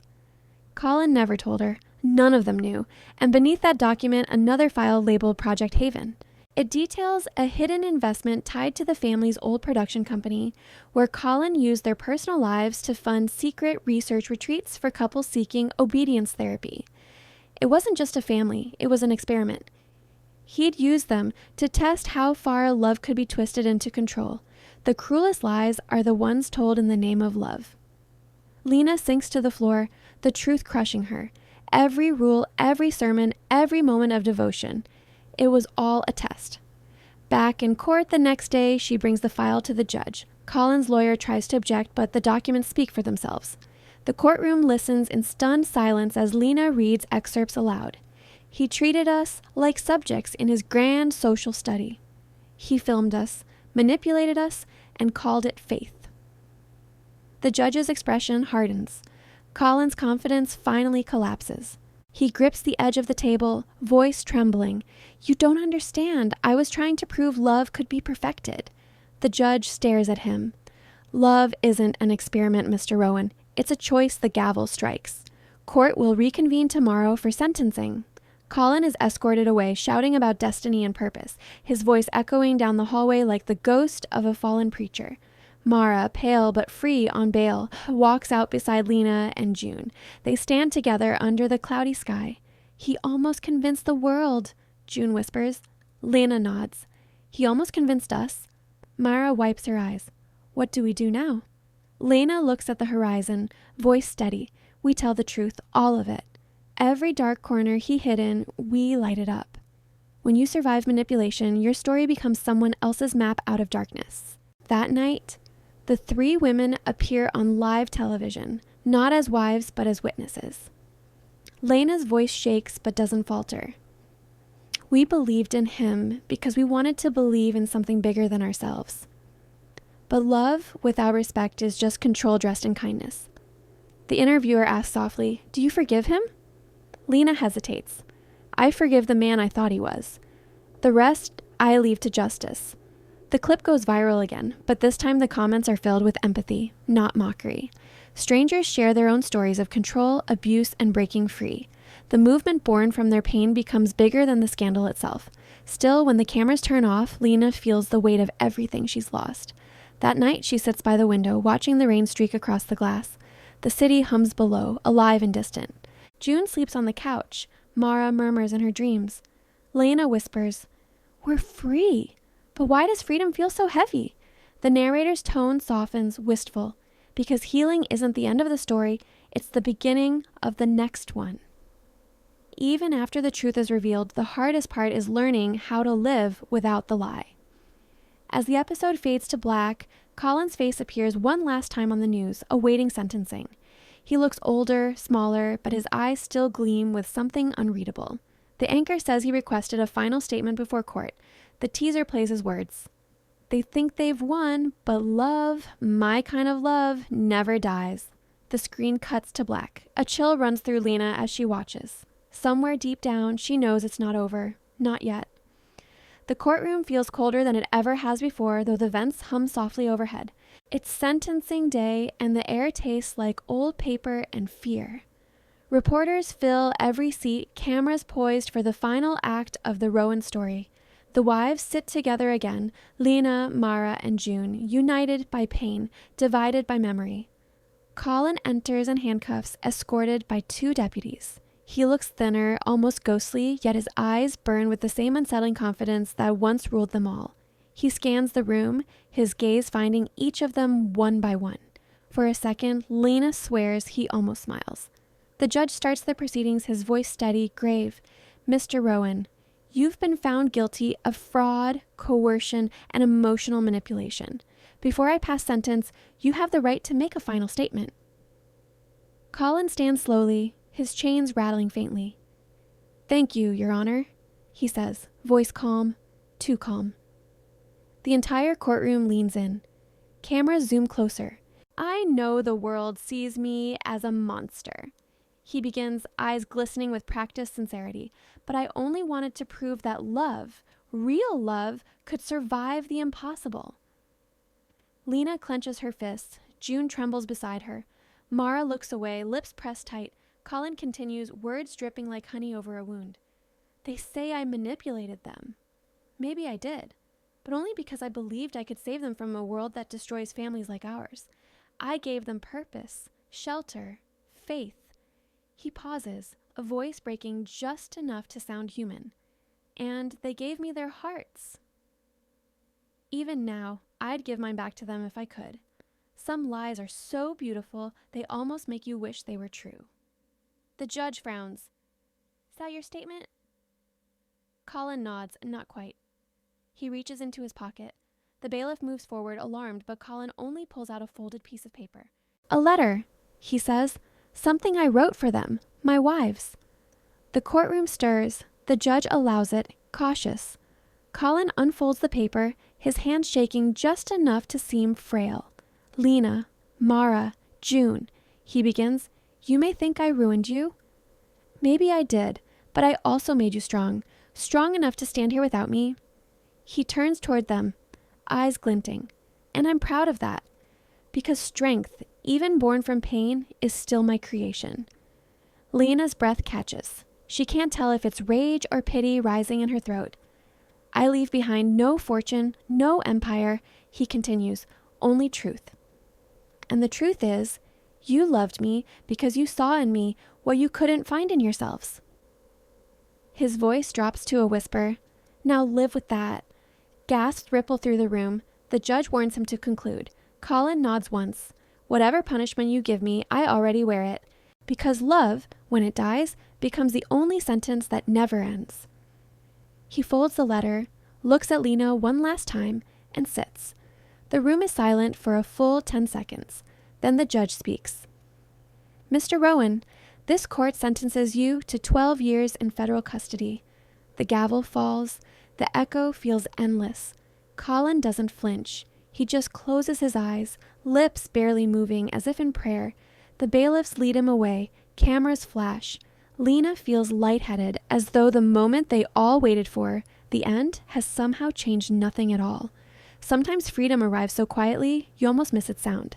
Speaker 1: Colin never told her. None of them knew. And beneath that document, another file labeled Project Haven. It details a hidden investment tied to the family's old production company, where Colin used their personal lives to fund secret research retreats for couples seeking obedience therapy. It wasn't just a family, it was an experiment. He'd used them to test how far love could be twisted into control. The cruelest lies are the ones told in the name of love. Lena sinks to the floor, the truth crushing her. Every rule, every sermon, every moment of devotion. It was all a test. Back in court the next day, she brings the file to the judge. Colin's lawyer tries to object, but the documents speak for themselves. The courtroom listens in stunned silence as Lena reads excerpts aloud. "He treated us like subjects in his grand social study. He filmed us, manipulated us, and called it faith." The judge's expression hardens. Colin's confidence finally collapses. He grips the edge of the table, voice trembling. "You don't understand. I was trying to prove love could be perfected." The judge stares at him. "Love isn't an experiment, Mr. Rowan. It's a choice the gavel strikes. Court will reconvene tomorrow for sentencing." Colin is escorted away, shouting about destiny and purpose, his voice echoing down the hallway like the ghost of a fallen preacher. Mara, pale but free on bail, walks out beside Lena and June. They stand together under the cloudy sky. "He almost convinced the world," June whispers. Lena nods. "He almost convinced us." Mara wipes her eyes. "What do we do now?" Lena looks at the horizon, voice steady. "We tell the truth, all of it. Every dark corner he hid in, we light it up. When you survive manipulation, your story becomes someone else's map out of darkness." That night, the three women appear on live television, not as wives, but as witnesses. Lena's voice shakes but doesn't falter. "We believed in him because we wanted to believe in something bigger than ourselves. But love without respect is just control dressed in kindness." The interviewer asks softly, "Do you forgive him?" Lena hesitates. "I forgive the man I thought he was. The rest, I leave to justice." The clip goes viral again, but this time the comments are filled with empathy, not mockery. Strangers share their own stories of control, abuse, and breaking free. The movement born from their pain becomes bigger than the scandal itself. Still, when the cameras turn off, Lena feels the weight of everything she's lost. That night, she sits by the window, watching the rain streak across the glass. The city hums below, alive and distant. June sleeps on the couch. Mara murmurs in her dreams. Lena whispers, "We're free. But why does freedom feel so heavy?" The narrator's tone softens, wistful, because healing isn't the end of the story, it's the beginning of the next one. Even after the truth is revealed, the hardest part is learning how to live without the lie. As the episode fades to black, Colin's face appears one last time on the news, awaiting sentencing. He looks older, smaller, but his eyes still gleam with something unreadable. The anchor says he requested a final statement before court. The teaser plays his words. They think they've won, but love, my kind of love, never dies. The screen cuts to black. A chill runs through Lena as she watches. Somewhere deep down, she knows it's not over. Not yet. The courtroom feels colder than it ever has before, though the vents hum softly overhead. It's sentencing day, and the air tastes like old paper and fear. Reporters fill every seat, cameras poised for the final act of the Rowan story. The wives sit together again, Lena, Mara, and June, united by pain, divided by memory. Colin enters in handcuffs, escorted by 2 deputies. He looks thinner, almost ghostly, yet his eyes burn with the same unsettling confidence that once ruled them all. He scans the room, his gaze finding each of them one by one. For a second, Lena swears he almost smiles. The judge starts the proceedings, his voice steady, grave. "Mr. Rowan, you've been found guilty of fraud, coercion, and emotional manipulation. Before I pass sentence, you have the right to make a final statement." Colin stands slowly, his chains rattling faintly. "Thank you, Your Honor," he says, voice calm, too calm. The entire courtroom leans in. Cameras zoom closer. "I know the world sees me as a monster," he begins, eyes glistening with practiced sincerity. "But I only wanted to prove that love, real love, could survive the impossible." Lena clenches her fists. June trembles beside her. Mara looks away, lips pressed tight. Colin continues, words dripping like honey over a wound. "They say I manipulated them. Maybe I did, but only because I believed I could save them from a world that destroys families like ours. I gave them purpose, shelter, faith." He pauses, a voice breaking just enough to sound human. "And they gave me their hearts. Even now, I'd give mine back to them if I could. Some lies are so beautiful, they almost make you wish they were true." The judge frowns. "Is that your statement?" Colin nods, not quite. He reaches into his pocket. The bailiff moves forward, alarmed, but Colin only pulls out a folded piece of paper. "A letter," he says. "Something I wrote for them, my wives." The courtroom stirs. The judge allows it, cautious. Colin unfolds the paper, his hand shaking just enough to seem frail. "Lena, Mara, June," he begins. "You may think I ruined you. Maybe I did, but I also made you strong enough to stand here without me." He turns toward them, eyes glinting. "And I'm proud of that, because strength, even born from pain, is still my creation." Lena's breath catches. She can't tell if it's rage or pity rising in her throat. "I leave behind no fortune, no empire," he continues, "only truth. And the truth is, you loved me because you saw in me what you couldn't find in yourselves." His voice drops to a whisper. "Now live with that." Gasps ripple through the room. The judge warns him to conclude. Colin nods once. "Whatever punishment you give me, I already wear it. Because love, when it dies, becomes the only sentence that never ends." He folds the letter, looks at Lena one last time, and sits. The room is silent for a full 10 seconds. Then the judge speaks. "Mr. Rowan, this court sentences you to 12 years in federal custody." The gavel falls. The echo feels endless. Colin doesn't flinch. He just closes his eyes, lips barely moving as if in prayer. The bailiffs lead him away. Cameras flash. Lena feels lightheaded, as though the moment they all waited for, the end, has somehow changed nothing at all. Sometimes freedom arrives so quietly, you almost miss its sound.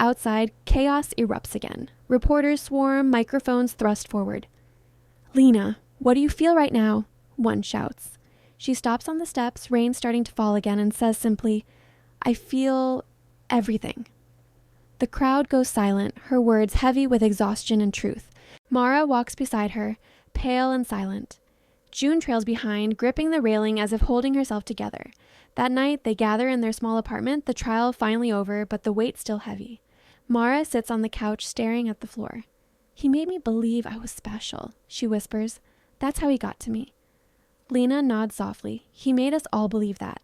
Speaker 1: Outside, chaos erupts again. Reporters swarm, microphones thrust forward. "Lena, what do you feel right now?" one shouts. She stops on the steps, rain starting to fall again, and says simply, "I feel everything." The crowd goes silent, her words heavy with exhaustion and truth. Mara walks beside her, pale and silent. June trails behind, gripping the railing as if holding herself together. That night, they gather in their small apartment, the trial finally over, but the weight still heavy. Mara sits on the couch, staring at the floor. "He made me believe I was special," she whispers. "That's how he got to me." Lena nods softly. "He made us all believe that."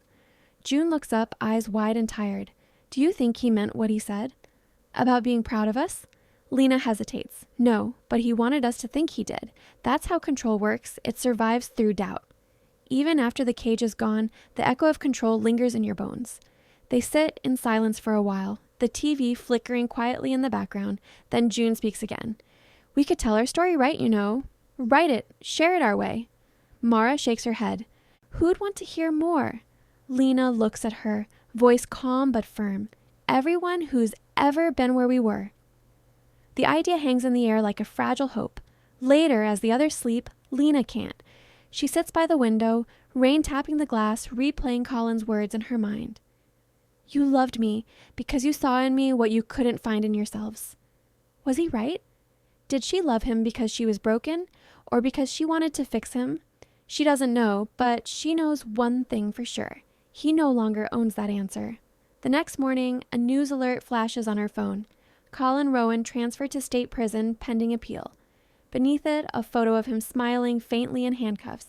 Speaker 1: June looks up, eyes wide and tired. "Do you think he meant what he said? About being proud of us?" Lena hesitates. "No, but he wanted us to think he did. That's how control works. It survives through doubt. Even after the cage is gone, the echo of control lingers in your bones." They sit in silence for a while, the TV flickering quietly in the background. Then June speaks again. "We could tell our story right, you know. Write it, share it our way." Mara shakes her head. "Who'd want to hear more?" Lena looks at her, voice calm but firm. "Everyone who's ever been where we were." The idea hangs in the air like a fragile hope. Later, as the others sleep, Lena can't. She sits by the window, rain tapping the glass, replaying Colin's words in her mind. "You loved me because you saw in me what you couldn't find in yourselves." Was he right? Did she love him because she was broken, or because she wanted to fix him? She doesn't know, but she knows one thing for sure. He no longer owns that answer. The next morning, a news alert flashes on her phone. Colin Rowan transferred to state prison pending appeal. Beneath it, a photo of him smiling faintly in handcuffs.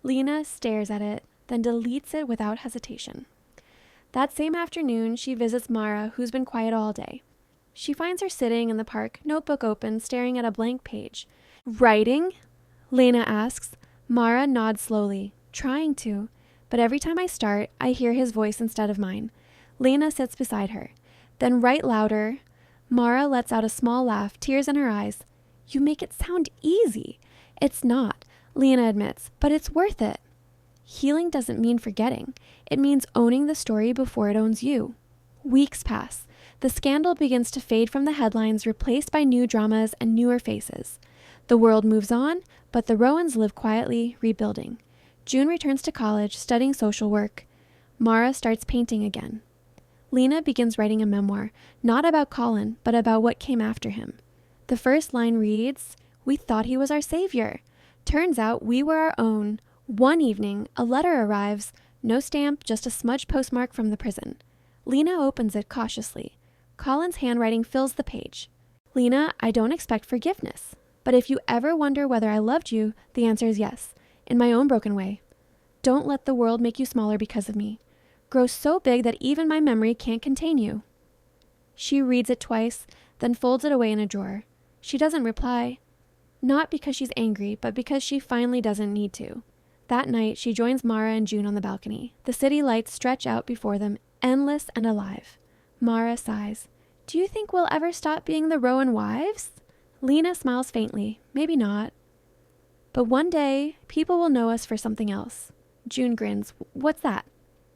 Speaker 1: Lena stares at it, then deletes it without hesitation. That same afternoon, she visits Mara, who's been quiet all day. She finds her sitting in the park, notebook open, staring at a blank page. "Writing?" Lena asks. Mara nods slowly, trying to, but every time I start, I hear his voice instead of mine. Lena sits beside her. "Then write louder." Mara lets out a small laugh, tears in her eyes. "You make it sound easy." "It's not," Lena admits, "but it's worth it." Healing doesn't mean forgetting. It means owning the story before it owns you. Weeks pass. The scandal begins to fade from the headlines, replaced by new dramas and newer faces. The world moves on, but the Rowans live quietly, rebuilding. June returns to college, studying social work. Mara starts painting again. Lena begins writing a memoir, not about Colin, but about what came after him. The first line reads, "We thought he was our savior. Turns out we were our own. One evening, a letter arrives, no stamp, just a smudged postmark from the prison." Lena opens it cautiously. Colin's handwriting fills the page. "Lena, I don't expect forgiveness. But if you ever wonder whether I loved you, the answer is yes, in my own broken way. Don't let the world make you smaller because of me. Grow so big that even my memory can't contain you." She reads it twice, then folds it away in a drawer. She doesn't reply, not because she's angry, but because she finally doesn't need to. That night, she joins Mara and June on the balcony. The city lights stretch out before them, endless and alive. Mara sighs. "Do you think we'll ever stop being the Rowan wives?" Lena smiles faintly. "Maybe not. But one day, people will know us for something else." June grins. "What's that?"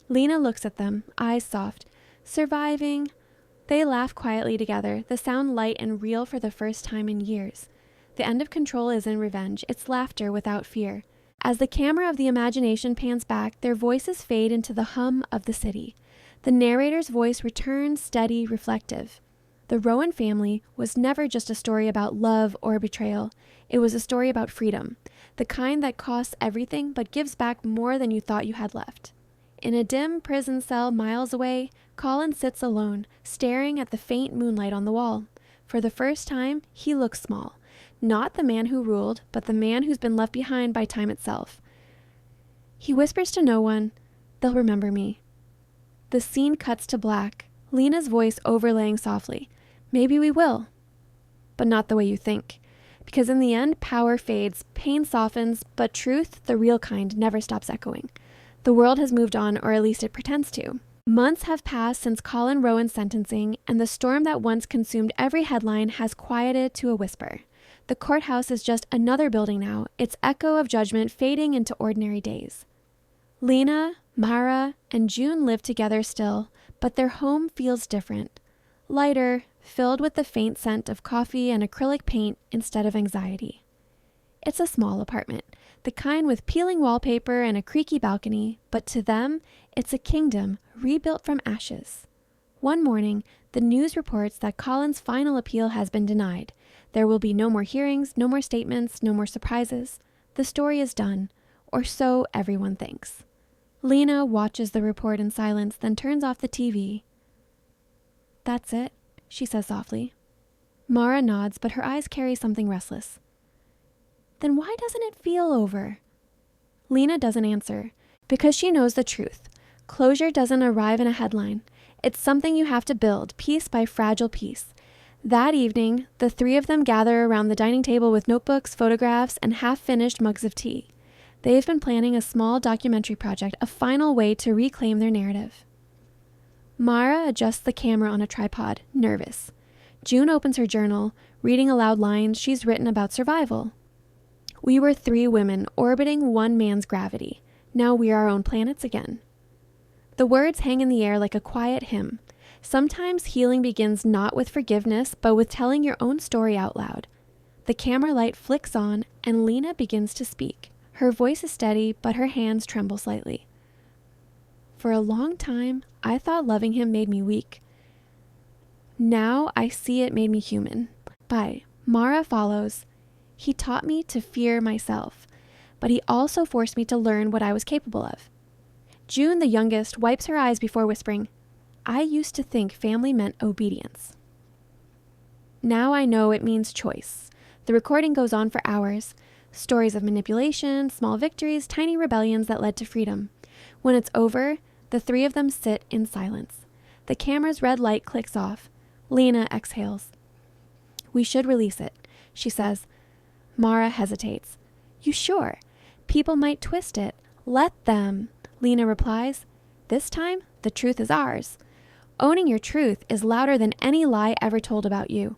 Speaker 1: Lena looks at them, eyes soft. "Surviving." They laugh quietly together, the sound light and real for the first time in years. The end of control isn't revenge, it's laughter without fear. As the camera of the imagination pans back, their voices fade into the hum of the city. The narrator's voice returns, steady, reflective. The Rowan family was never just a story about love or betrayal. It was a story about freedom, the kind that costs everything but gives back more than you thought you had left. In a dim prison cell miles away, Colin sits alone, staring at the faint moonlight on the wall. For the first time, he looks small. Not the man who ruled, but the man who's been left behind by time itself. He whispers to no one, "They'll remember me." The scene cuts to black, Lena's voice overlaying softly. "Maybe we will. But not the way you think. Because in the end, power fades, pain softens, but truth, the real kind, never stops echoing. The world has moved on, or at least it pretends to." Months have passed since Colin Rowan's sentencing, and the storm that once consumed every headline has quieted to a whisper. The courthouse is just another building now, its echo of judgment fading into ordinary days. Lena, Mara, and June live together still, but their home feels different. Lighter, filled with the faint scent of coffee and acrylic paint instead of anxiety. It's a small apartment, the kind with peeling wallpaper and a creaky balcony, but to them, it's a kingdom rebuilt from ashes. One morning, The news reports that Colin's final appeal has been denied. There will be no more hearings, no more statements, no more surprises. The story is done, or so everyone thinks. Lena watches the report in silence, then turns off the TV. That's it, she says softly. Mara nods, but her eyes carry something restless. Then why doesn't it feel over? Lena doesn't answer, because she knows the truth. Closure doesn't arrive in a headline. It's something you have to build, piece by fragile piece. That evening, the three of them gather around the dining table with notebooks, photographs, and half-finished mugs of tea. They've been planning a small documentary project, a final way to reclaim their narrative. Mara adjusts the camera on a tripod, nervous. June opens her journal, reading aloud lines she's written about survival. We were 3 women orbiting one man's gravity. Now we are our own planets again. The words hang in the air like a quiet hymn. Sometimes healing begins not with forgiveness, but with telling your own story out loud. The camera light flicks on, and Lena begins to speak. Her voice is steady, but her hands tremble slightly. For a long time, I thought loving him made me weak. Now I see it made me human. By Mara follows. He taught me to fear myself, but he also forced me to learn what I was capable of. June, the youngest, wipes her eyes before whispering, I used to think family meant obedience. Now I know it means choice. The recording goes on for hours. Stories of manipulation, small victories, tiny rebellions that led to freedom. When it's over, the 3 of them sit in silence. The camera's red light clicks off. Lena exhales. We should release it, she says. Mara hesitates. You sure? People might twist it. Let them, Lena replies. This time, the truth is ours. Owning your truth is louder than any lie ever told about you.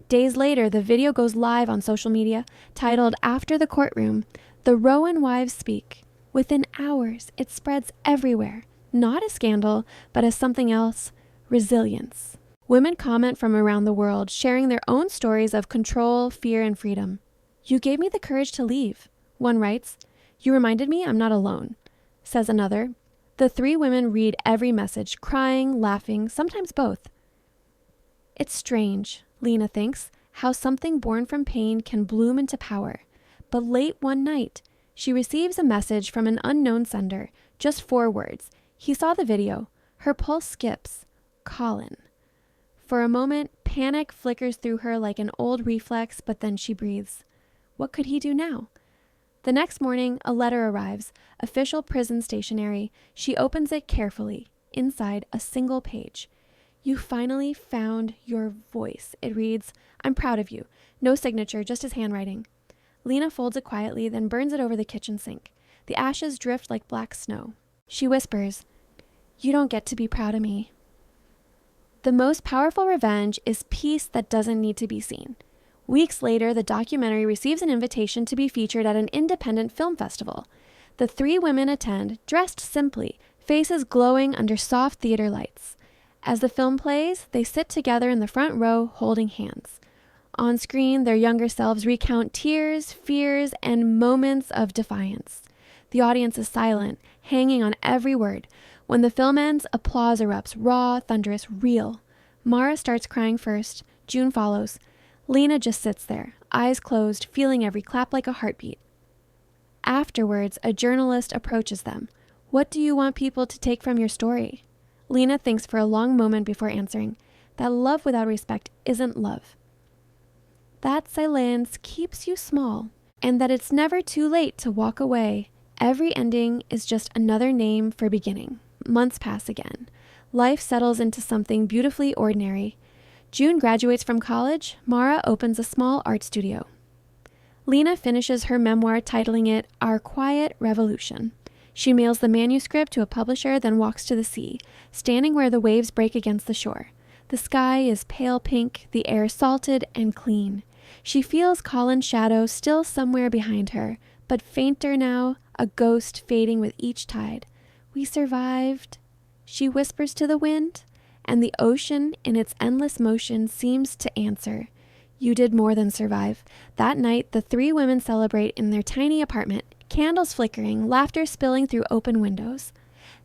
Speaker 1: Days later, the video goes live on social media, titled After the Courtroom. The Rowan wives speak. Within hours, it spreads everywhere. Not a scandal, but as something else, resilience. Women comment from around the world, sharing their own stories of control, fear, and freedom. You gave me the courage to leave, one writes. You reminded me I'm not alone, says another. The 3 women read every message, crying, laughing, sometimes both. It's strange, Lena thinks, how something born from pain can bloom into power. But late one night, she receives a message from an unknown sender, just 4 words. He saw the video. Her pulse skips. Colin. For a moment, panic flickers through her like an old reflex, but then she breathes. What could he do now? The next morning, a letter arrives, official prison stationery. She opens it carefully. Inside, a single page. You finally found your voice. It reads, I'm proud of you. No signature, just his handwriting. Lena folds it quietly, then burns it over the kitchen sink. The ashes drift like black snow. She whispers, You don't get to be proud of me. The most powerful revenge is peace that doesn't need to be seen. Weeks later, the documentary receives an invitation to be featured at an independent film festival. The 3 women attend, dressed simply, faces glowing under soft theater lights. As the film plays, they sit together in the front row, holding hands. On screen, their younger selves recount tears, fears, and moments of defiance. The audience is silent, hanging on every word. When the film ends, applause erupts, raw, thunderous, real. Mara starts crying first. June follows. Lena just sits there, eyes closed, feeling every clap like a heartbeat. Afterwards, a journalist approaches them. What do you want people to take from your story? Lena thinks for a long moment before answering, that love without respect isn't love. That silence keeps you small, and that it's never too late to walk away. Every ending is just another name for beginning. Months pass again. Life settles into something beautifully ordinary. June graduates from college. Mara opens a small art studio. Lena finishes her memoir, titling it Our Quiet Revolution. She mails the manuscript to a publisher, then walks to the sea, standing where the waves break against the shore. The sky is pale pink, the air salted and clean. She feels Colin's shadow still somewhere behind her, but fainter now, a ghost fading with each tide. We survived, she whispers to the wind, and the ocean in its endless motion seems to answer. You did more than survive. That night, the 3 women celebrate in their tiny apartment, candles flickering, laughter spilling through open windows.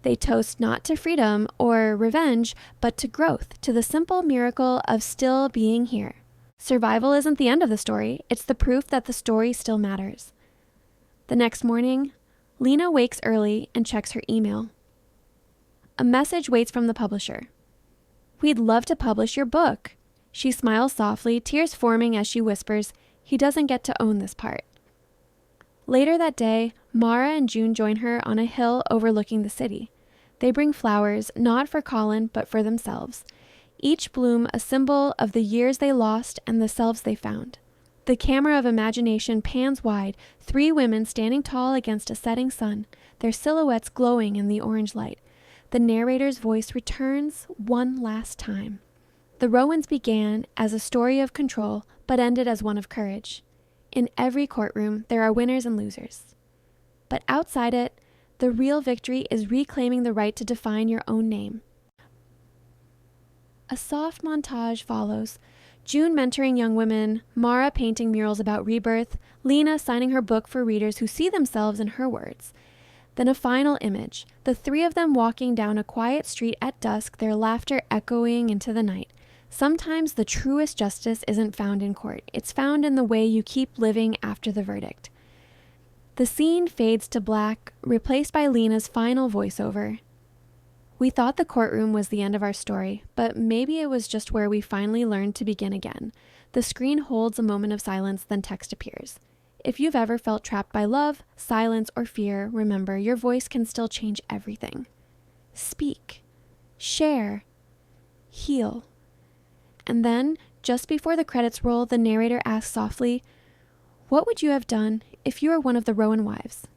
Speaker 1: They toast not to freedom or revenge, but to growth, to the simple miracle of still being here. Survival isn't the end of the story. It's the proof that the story still matters. The next morning, Lena wakes early and checks her email. A message waits from the publisher. "We'd love to publish your book." She smiles softly, tears forming as she whispers, "He doesn't get to own this part." Later that day, Mara and June join her on a hill overlooking the city. They bring flowers, not for Colin, but for themselves. Each bloom a symbol of the years they lost and the selves they found. The camera of imagination pans wide, 3 women standing tall against a setting sun, their silhouettes glowing in the orange light. The narrator's voice returns one last time. The Rowans began as a story of control, but ended as one of courage. In every courtroom, there are winners and losers. But outside it, the real victory is reclaiming the right to define your own name. A soft montage follows. June mentoring young women, Mara painting murals about rebirth, Lena signing her book for readers who see themselves in her words. Then a final image, the 3 of them walking down a quiet street at dusk, their laughter echoing into the night. Sometimes the truest justice isn't found in court. It's found in the way you keep living after the verdict. The scene fades to black, replaced by Lena's final voiceover. "We thought the courtroom was the end of our story, but maybe it was just where we finally learned to begin again." The screen holds a moment of silence, then text appears. If you've ever felt trapped by love, silence, or fear, remember, your voice can still change everything. Speak. Share. Heal. And then, just before the credits roll, the narrator asks softly, "What would you have done if you were one of the Rowan wives?"